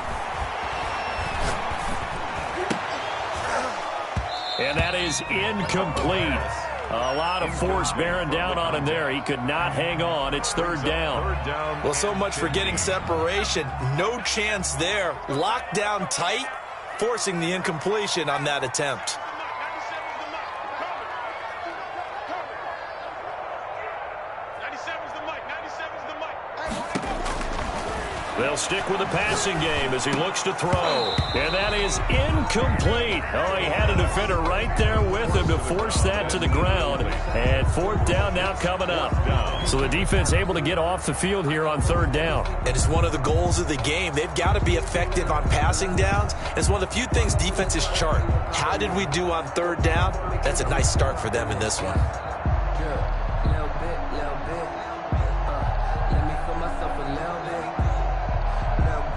And that is incomplete. A lot of force bearing down on him there. He could not hang on. It's 3rd down. Well, so much for getting separation. No chance there. Locked down tight, forcing the incompletion on that attempt. They'll stick with the passing game as he looks to throw. And that is incomplete. Oh, he had a defender right there with him to force that to the ground. And 4th down now coming up. So the defense able to get off the field here on 3rd down. It is one of the goals of the game. They've got to be effective on passing downs. It's one of the few things defenses chart. How did we do on 3rd down? That's a nice start for them in this one.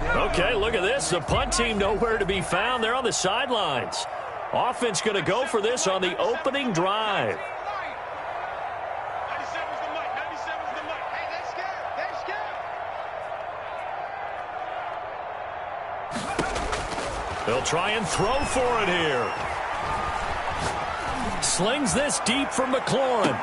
Okay, look at this. The punt team nowhere to be found. They're on the sidelines. Offense going to go for this on the opening drive. 97's the mic, 97's the mic. Hey, they're scared, they're scared. They'll try and throw for it here. Slings this deep from McLaurin.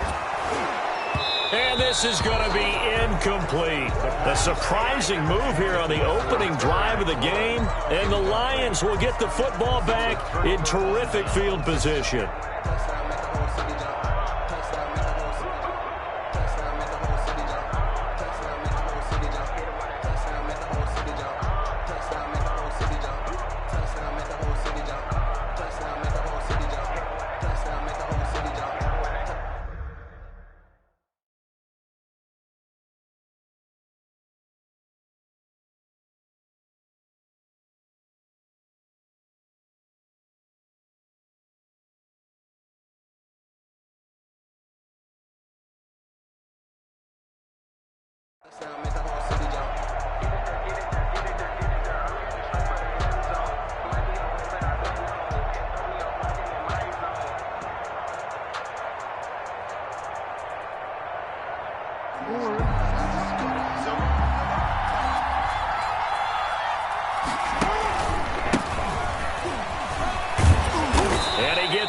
And this is going to be incomplete. A surprising move here on the opening drive of the game. And the Lions will get the football back in terrific field position.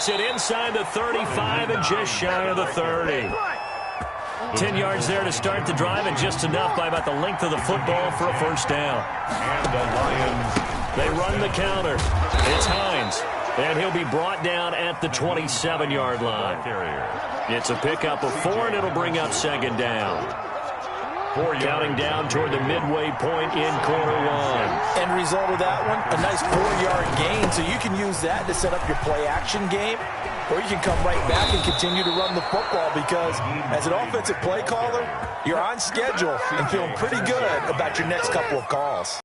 It inside the 35 and just shy of the 30. 10 yards there to start the drive, and just enough by about the length of the football for a 1st down. And the Lions, they run the counter. It's Hines, and he'll be brought down at the 27-yard line. It's a pickup of 4, and it'll bring up 2nd down. Counting down toward the midway point in quarter 1. End result of that one, a nice 4-yard gain. So you can use that to set up your play-action game, or you can come right back and continue to run the football, because as an offensive play caller, you're on schedule and feeling pretty good about your next couple of calls.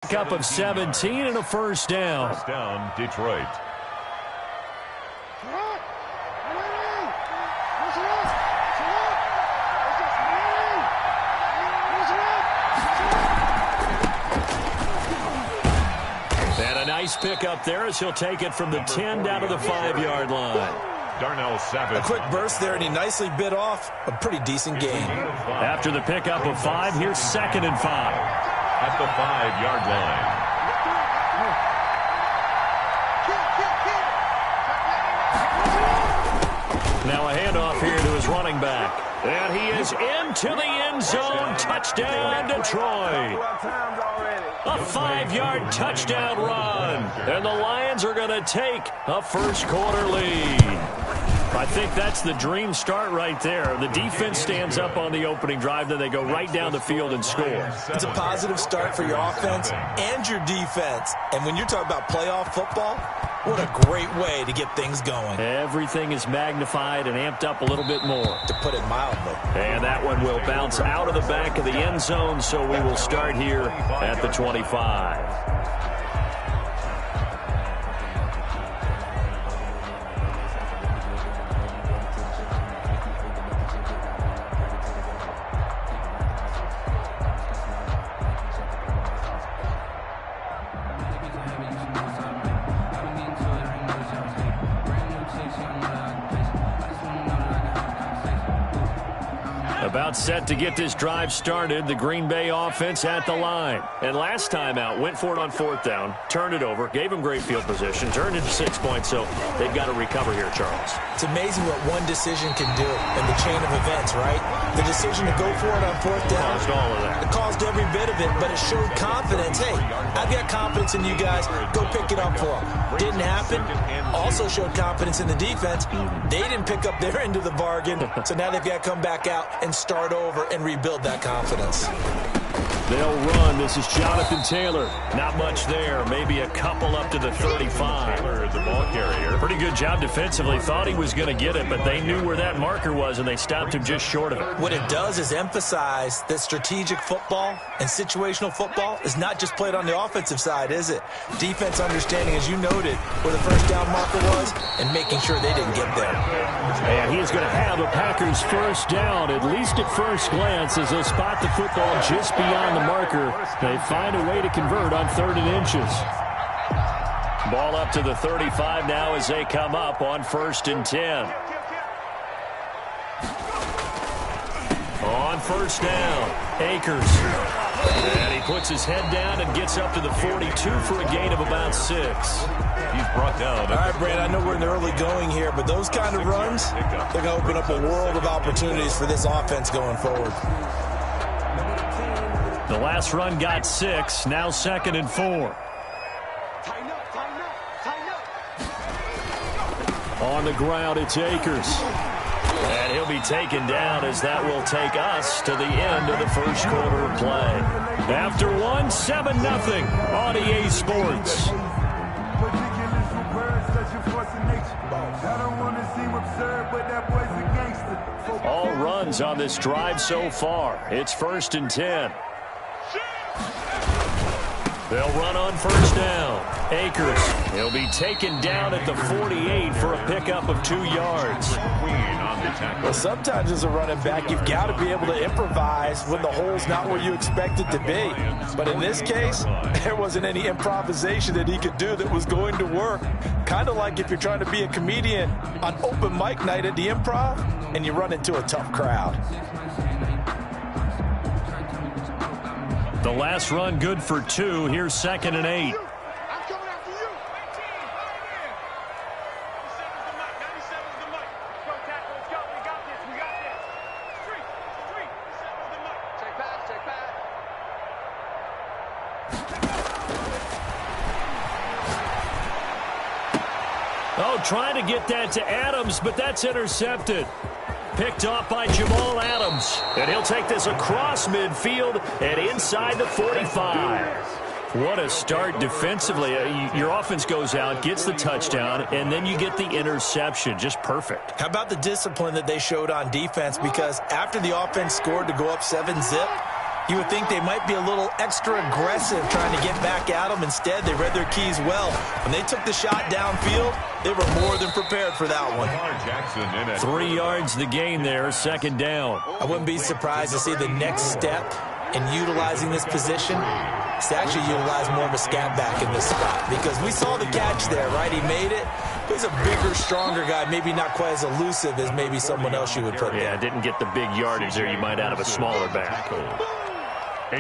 Pickup of 17 and a 1st down. 1st down, Detroit. Nice pick up there as he'll take it from the 10 down to the 5-yard line. Darnell Savage. A quick burst there, and he nicely bit off a pretty decent gain. After the pickup of 5, here's 2nd and 5. At the 5-yard line. Now a handoff here to his running back. And he is into the end zone. Touchdown, Detroit. A 5-yard touchdown run. And the Lions are going to take a 1st quarter lead. I think that's the dream start right there. The defense stands up on the opening drive, then they go right down the field and score. It's a positive start for your offense and your defense. And when you're talking about playoff football, what a great way to get things going. Everything is magnified and amped up a little bit more. To put it mildly. And that one will bounce out of the back of the end zone, so we will start here at the 25. About set to get this drive started. The Green Bay offense at the line. And last time out, went for it on fourth down, turned it over, gave them great field position, turned it to 6 points, so they've got to recover here, Charles. It's amazing what one decision can do in the chain of events, right? The decision to go for it on fourth down. Caused all of that. It caused every bit of it, but it showed confidence. Hey, I've got confidence in you guys. Go pick it up for them. Didn't happen. Also showed confidence in the defense. They didn't pick up their end of the bargain, so now they've got to come back out and start over and rebuild that confidence. They'll run. This is Jonathan Taylor. Not much there. Maybe a couple up to the 35. Taylor, the ball carrier. Pretty good job defensively. Thought he was going to get it, but they knew where that marker was, and they stopped him just short of it. What it does is emphasize that strategic football and situational football is not just played on the offensive side, is it? Defense understanding, as you noted, where the first down marker was and making sure they didn't get there. And he is going to have a Packers first down, at least at first glance, as they'll spot the football just beyond the marker. They find a way to convert on 3rd and inches. Ball up to the 35 now as they come up on 1st and 10. On first down, Akers. And he puts his head down and gets up to the 42 for a gain of about 6. He's brought down. All right, Brad, I know we're in the early going here, but those kind of runs, they're going to open up a world of opportunities for this offense going forward. The last run got 6, now 2nd and 4. On the ground, it's Akers. And he'll be taken down as that will take us to the end of the first quarter of play. After 7-0 on EA Sports. All runs on this drive so far. It's 1st and 10. They'll run on first down. Akers, he'll be taken down at the 48 for a pickup of 2 yards. Well, sometimes as a running back, you've got to be able to improvise when the hole's not where you expect it to be. But in this case, there wasn't any improvisation that he could do that was going to work. Kind of like if you're trying to be a comedian on open mic night at the Improv and you run into a tough crowd. The last run good for 2. Here's 2nd and 8. I'm coming after you. 97's the mic. 97's the mic. Let's go, tackle. Let's go. We got this. We got this. Street. 97's the mic. Check pass. Check pass. Oh, trying to get that to Adams, but that's intercepted. Picked off by Jamal Adams. And he'll take this across midfield and inside the 45. What a start defensively. Your offense goes out, gets the touchdown, and then you get the interception. Just perfect. How about the discipline that they showed on defense? Because after the offense scored to go up 7-0, you would think they might be a little extra aggressive trying to get back at them. Instead, they read their keys well. When they took the shot downfield, they were more than prepared for that one. 3 yards the gain there, 2nd down. I wouldn't be surprised to see the next step in utilizing this position is to actually utilize more of a scat back in this spot. Because we saw the catch there, right? He made it. But he's a bigger, stronger guy, maybe not quite as elusive as maybe someone else you would put there. Yeah, didn't get the big yardage there you might out of a smaller back.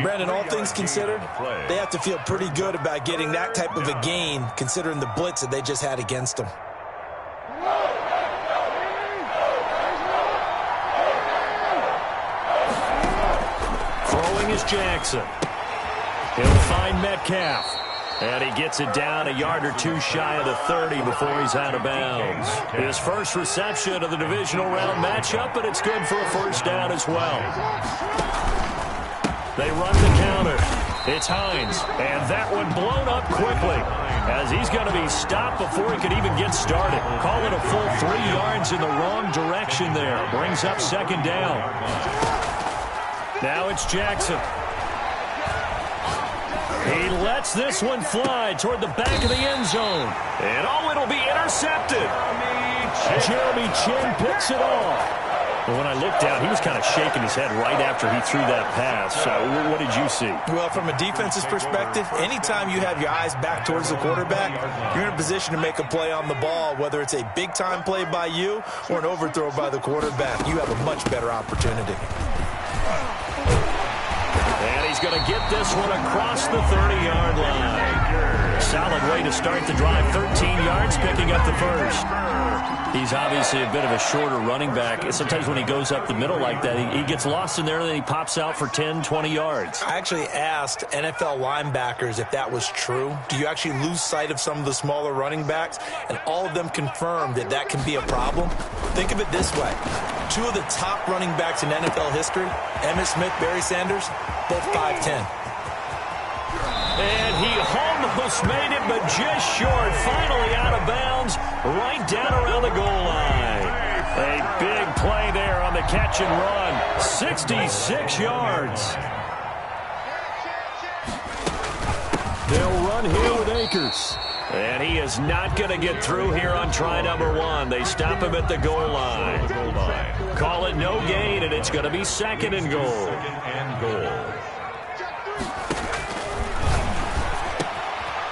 Brandon, all things considered, they have to feel pretty good about getting that type of a gain, considering the blitz that they just had against them. Throwing is Jackson. He'll find Metcalf. And he gets it down a yard or two shy of the 30 before he's out of bounds. His first reception of the divisional round matchup, but it's good for a first down as well. They run the counter. It's Hines, and that one blown up quickly as he's going to be stopped before he could even get started. Call it a full 3 yards in the wrong direction there. Brings up second down. Now it's Jackson. He lets this one fly toward the back of the end zone. And it'll be intercepted. Jeremy Chin picks it off. Well, when I looked down, he was kind of shaking his head right after he threw that pass. What did you see? Well, from a defense's perspective, anytime you have your eyes back towards the quarterback, you're in a position to make a play on the ball, whether it's a big-time play by you or an overthrow by the quarterback. You have a much better opportunity. And he's going to get this one across the 30-yard line. Solid way to start the drive. 13 yards, picking up the first. He's obviously a bit of a shorter running back. Sometimes when he goes up the middle like that, he gets lost in there, and then he pops out for 10, 20 yards. I actually asked NFL linebackers if that was true. Do you actually lose sight of some of the smaller running backs? And all of them confirmed that that can be a problem. Think of it this way. 2 of the top running backs in NFL history, Emmitt Smith, Barry Sanders, both 5'10". And he almost made it, but just short. Finally out of bounds, right down around the goal line. A big play there on the catch and run. 66 yards. They'll run here with Akers. And he is not going to get through here on try number 1. They stop him at the goal line. Call it no gain, and it's going to be second and goal.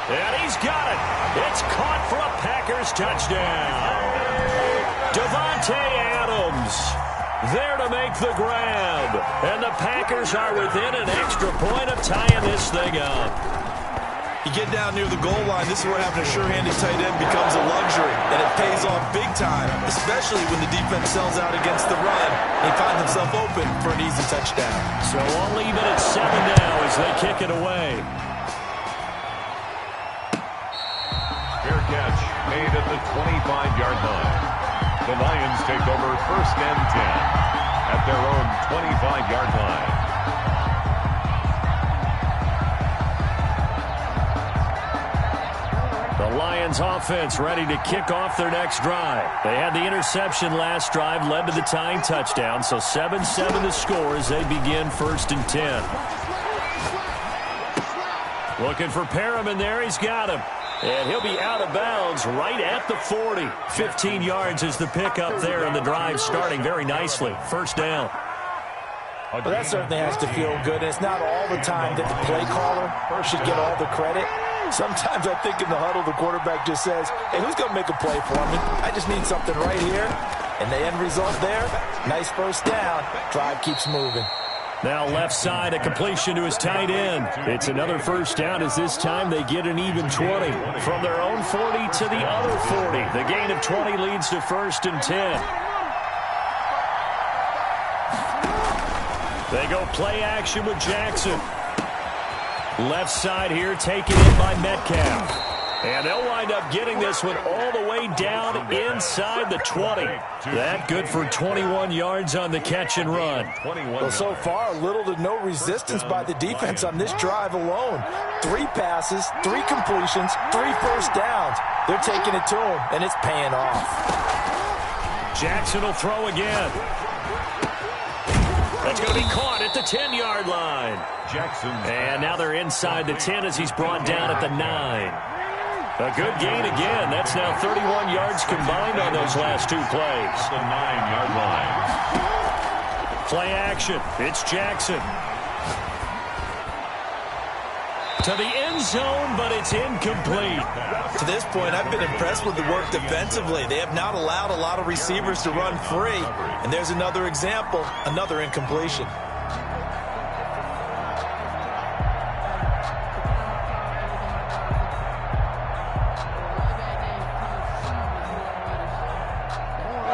And he's got it. It's caught for a Packers touchdown. Davante Adams there to make the grab. And the Packers are within an extra point of tying this thing up. You get down near the goal line, this is where having a sure-handed tight end becomes a luxury, and it pays off big time, especially when the defense sells out against the run. They find themselves open for an easy touchdown. So only even at 7 now as they kick it away. Fair catch made at the 25-yard line. The Lions take over first and 10 at their own 25-yard line. The Lions offense ready to kick off their next drive. They had the interception last drive, led to the tying touchdown, so 7-7 the score as they begin first and 10. Looking for Perriman there. He's got him. And he'll be out of bounds right at the 40. 15 yards is the pickup there, and the drive starting very nicely. First down. Well, that certainly has to feel good. And it's not all the time that the play caller should get all the credit. Sometimes I think in the huddle, the quarterback just says, hey, who's going to make a play for me? I just need something right here. And the end result there, nice first down. Drive keeps moving. Now left side, a completion to his tight end. It's another first down as this time they get an even 20. From their own 40 to the other 40. The gain of 20 leads to first and 10. They go play action with Jackson. Left side here, taken in by Metcalf. And they'll wind up getting this one all the way down inside the 20. That good for 21 yards on the catch and run. Well, so far, little to no resistance by the defense on this drive alone. 3 passes, 3 completions, 3 first downs. They're taking it to him, and it's paying off. Jackson will throw again. That's going to be caught at the 10-yard line. Jackson. And now they're inside the 10 as he's brought down at the 9. A good gain again. That's now 31 yards combined on those last 2 plays. The 9-yard line. Play action. It's Jackson. To the end zone, but it's incomplete. To this point, I've been impressed with the work defensively. They have not allowed a lot of receivers to run free. And there's another example, another incompletion.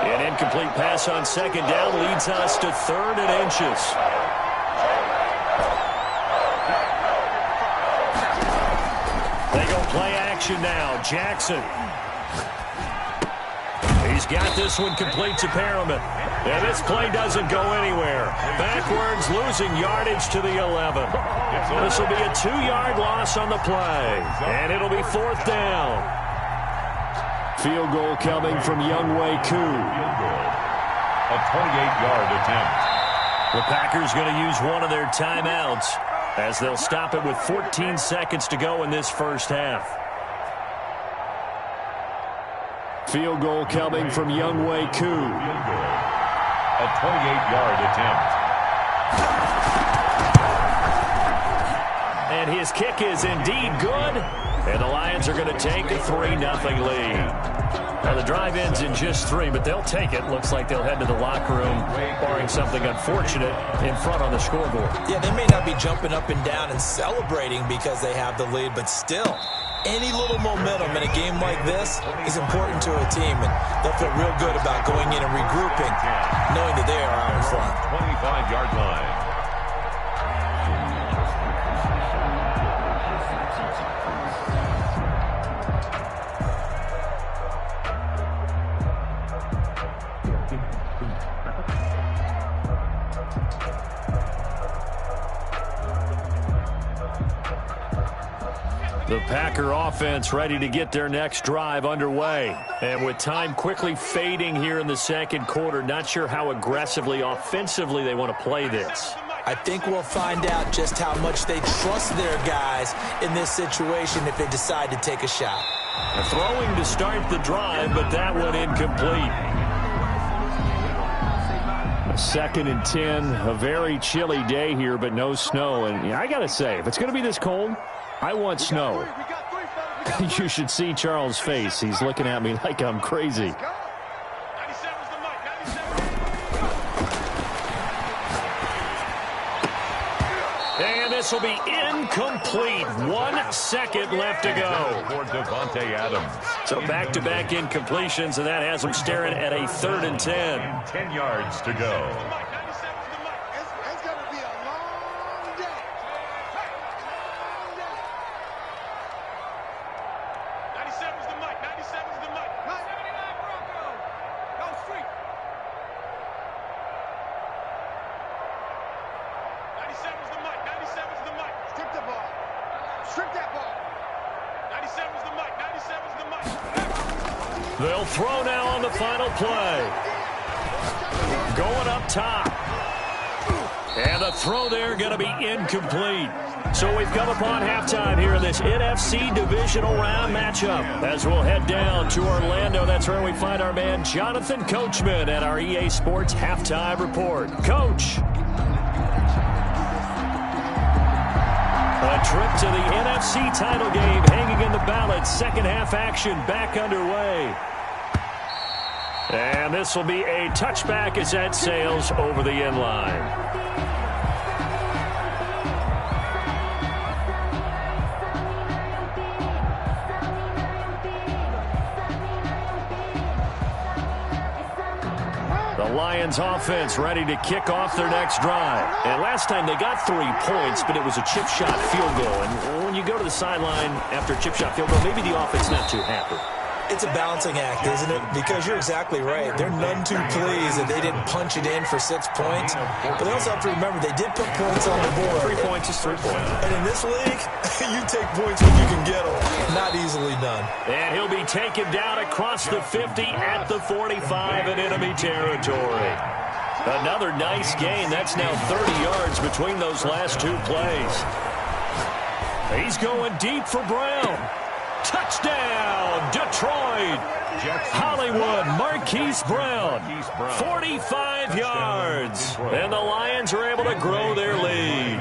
An incomplete pass on second down leads us to 3rd and inches. They go play action now. Jackson. He's got this one complete to Perriman. And this play doesn't go anywhere. Backwards, losing yardage to the 11. This will be a 2-yard loss on the play. And it'll be 4th down. Field goal coming from Younghoe Koo. A 28-yard attempt. The Packers going to use one of their timeouts as they'll stop it with 14 seconds to go in this first half. Field goal coming from Younghoe Koo. A 28-yard attempt. And his kick is indeed good. And the Lions are going to take a 3-0 lead. Now the drive ends in just 3, but they'll take it. Looks like they'll head to the locker room, barring something unfortunate, in front on the scoreboard. Yeah, they may not be jumping up and down and celebrating because they have the lead, but still, any little momentum in a game like this is important to a team, and they'll feel real good about going in and regrouping, knowing that they are out in front. 25-yard line. The Packer offense ready to get their next drive underway. And with time quickly fading here in the second quarter, not sure how aggressively, offensively they want to play this. I think we'll find out just how much they trust their guys in this situation if they decide to take a shot. Throwing to start the drive, but that one incomplete. 2nd and 10, a very chilly day here, but no snow. And I got to say, if it's going to be this cold, I want snow. You should see Charles' face. He's looking at me like I'm crazy. And this will be incomplete. 1 second left to go. For Devontae Adams. So back-to-back incompletions, and that has them staring at a 3rd and 10. 10 yards to go. They'll throw now on the final play. Going up top. And the throw there going to be incomplete. So we've come upon halftime here in this NFC Divisional Round matchup. As we'll head down to Orlando, that's where we find our man Jonathan Coachman at our EA Sports Halftime Report. Coach. A trip to the NFC title game hanging in the balance. Second half action back underway. And this will be a touchback as that sails over the end line. The Lions offense ready to kick off their next drive. And last time they got 3 points, but it was a chip shot field goal. And when you go to the sideline after a chip shot field goal, maybe the offense not too happy. It's a balancing act, isn't it? Because you're exactly right. They're none too pleased that they didn't punch it in for 6 points. But they also have to remember they did put points on the board. 3 points is 3 points. And in this league, you take points when you can get them. Not easily done. And he'll be taken down across the 50 at the 45 in enemy territory. Another nice gain. That's now 30 yards between those last 2 plays. He's going deep for Brown. Touchdown, Detroit. Hollywood, Marquise Brown. 45 yards. And the Lions are able to grow their lead.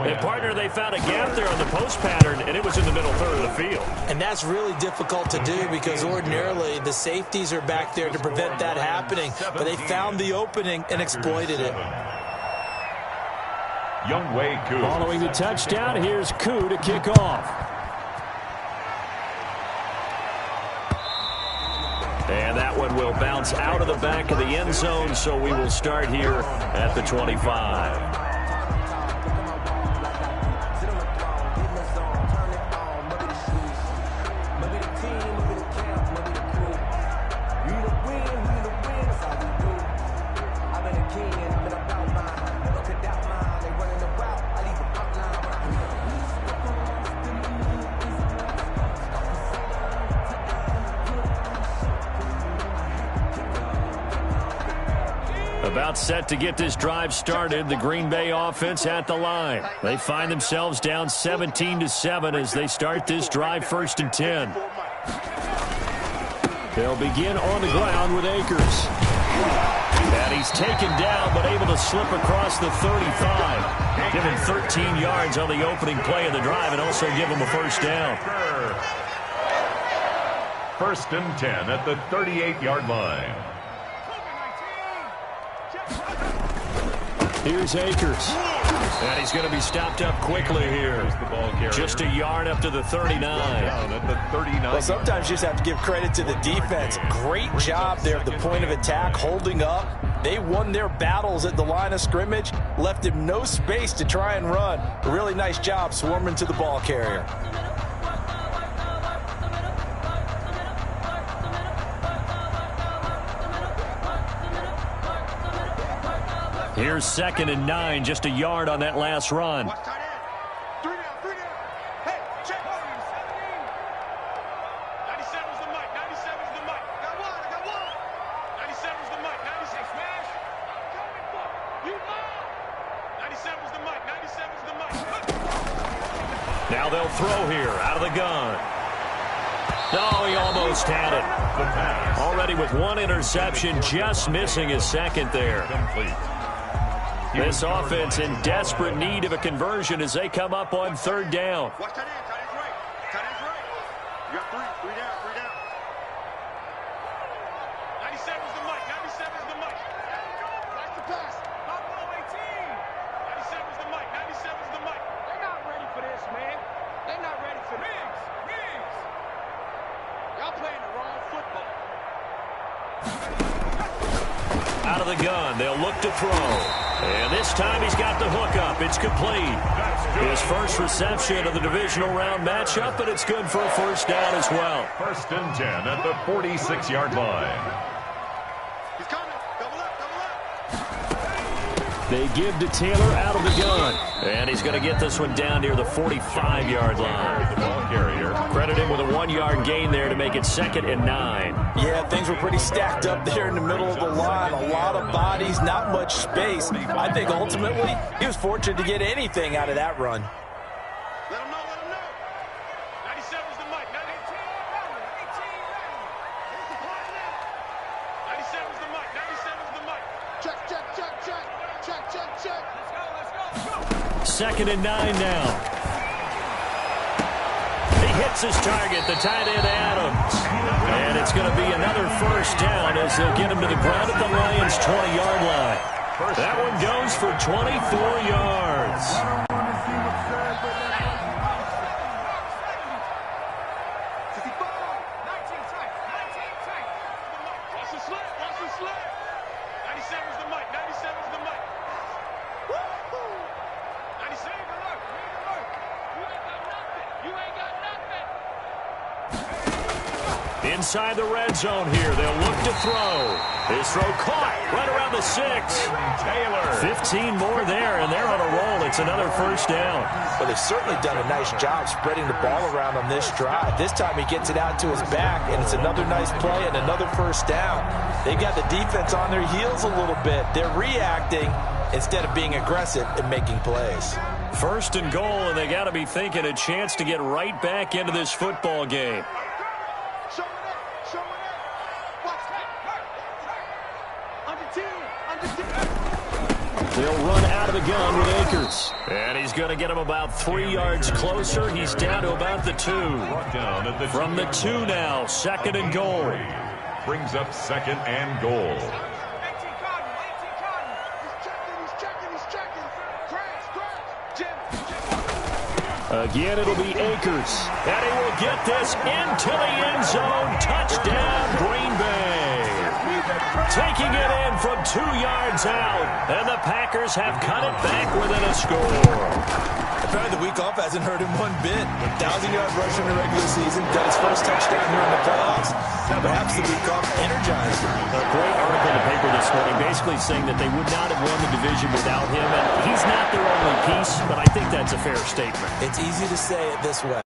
And, partner, they found a gap there on the post pattern, and it was in the middle third of the field. And that's really difficult to do because ordinarily the safeties are back there to prevent that happening. But they found the opening and exploited it. Younghoe Koo. Following the touchdown, here's Koo to kick off. And that one will bounce out of the back of the end zone, so we will start here at the 25. About set to get this drive started, the Green Bay offense at the line. They find themselves down 17-7 as they start this drive 1st and 10. They'll begin on the ground with Akers. And he's taken down, but able to slip across the 35. Give him 13 yards on the opening play of the drive and also give him a 1st down. 1st and 10 at the 38-yard line. Here's Akers. And he's going to be stopped up quickly here. Just a yard up to the 39. Well, sometimes you just have to give credit to the defense. Great job there at the point of attack, holding up. They won their battles at the line of scrimmage, left him no space to try and run. A really nice job swarming to the ball carrier. Here's 2nd and 9, just a yard on that last run. Watch tight end. 3 down, 3 down. Hey, check. 97's the mic. 97's the mic. I got one. 97's the mic. 96 smash. Coming for you. 97's the mic. 97's the mic. Now they'll throw here out of the gun. Oh, he almost had it. Already with 1 interception, just missing his 2nd there. This offense in desperate need of a conversion as they come up on 3rd down. Watch tight end. Tight end's right. Tight end's right. You got 3 down, 3 down. 97's the mic. 97's the mic. Watch the pass. Buffalo 18. 97's the mic. 97's the mic. They're not ready for this, man. They're not ready for this. Riggs. Y'all playing the wrong football. Out of the gun, they'll look to throw. And this time he's got the hook up. It's complete. His first reception of the divisional round matchup, but it's good for a 1st down as well. 1st and 10 at the 46-yard line. He's coming. Double up. They give to Taylor out of the gun. And he's going to get this one down near the 45-yard line. The ball carrier. Credit him with a 1-yard gain there to make it 2nd and 9. Yeah, things were pretty stacked up there in the middle of the line. A lot of bodies, not much space. I think ultimately he was fortunate to get anything out of that run. Let him know. 97's the mic. 97's the mic. 97's the mic. Check. Let's go. 2nd and 9 now. He hits his target, the tight end Adams. And it's going to be another 1st down as they'll get him to the ground at the Lions' 20-yard line. That one goes for 24 yards. Watch the slip. 97's the mic. 97's the mic. 97. You ain't got nothing. Inside the red zone here, they'll look to throw. His throw caught right around the 6. Taylor. 15 more there, and they're on a roll. It's another 1st down. But they've certainly done a nice job spreading the ball around on this drive. This time he gets it out to his back, and it's another nice play and another 1st down. They've got the defense on their heels a little bit. They're reacting instead of being aggressive and making plays. 1st and goal, and they got to be thinking a chance to get right back into this football game. Show it up. Watch that. Under 10. They'll run out of the gun with Akers. And he's going to get him about 3 yards closer. He's down to about the 2. Down at the From the 2 now, 2nd and goal. Brings up 2nd and goal. Again, it'll be Akers. And he will get this into the end zone. Touchdown, Green Bay. Taking it in from 2 yards out. And the Packers have cut it back within a score. Apparently the week off hasn't hurt him one bit. 1,000-yard rush in the regular season. Got his first touchdown here in the playoffs. Perhaps the week off energized him. A great article in the paper this morning basically saying that they would not have won the division without him. And he's not their only piece, but I think that's a fair statement. It's easy to say it this way.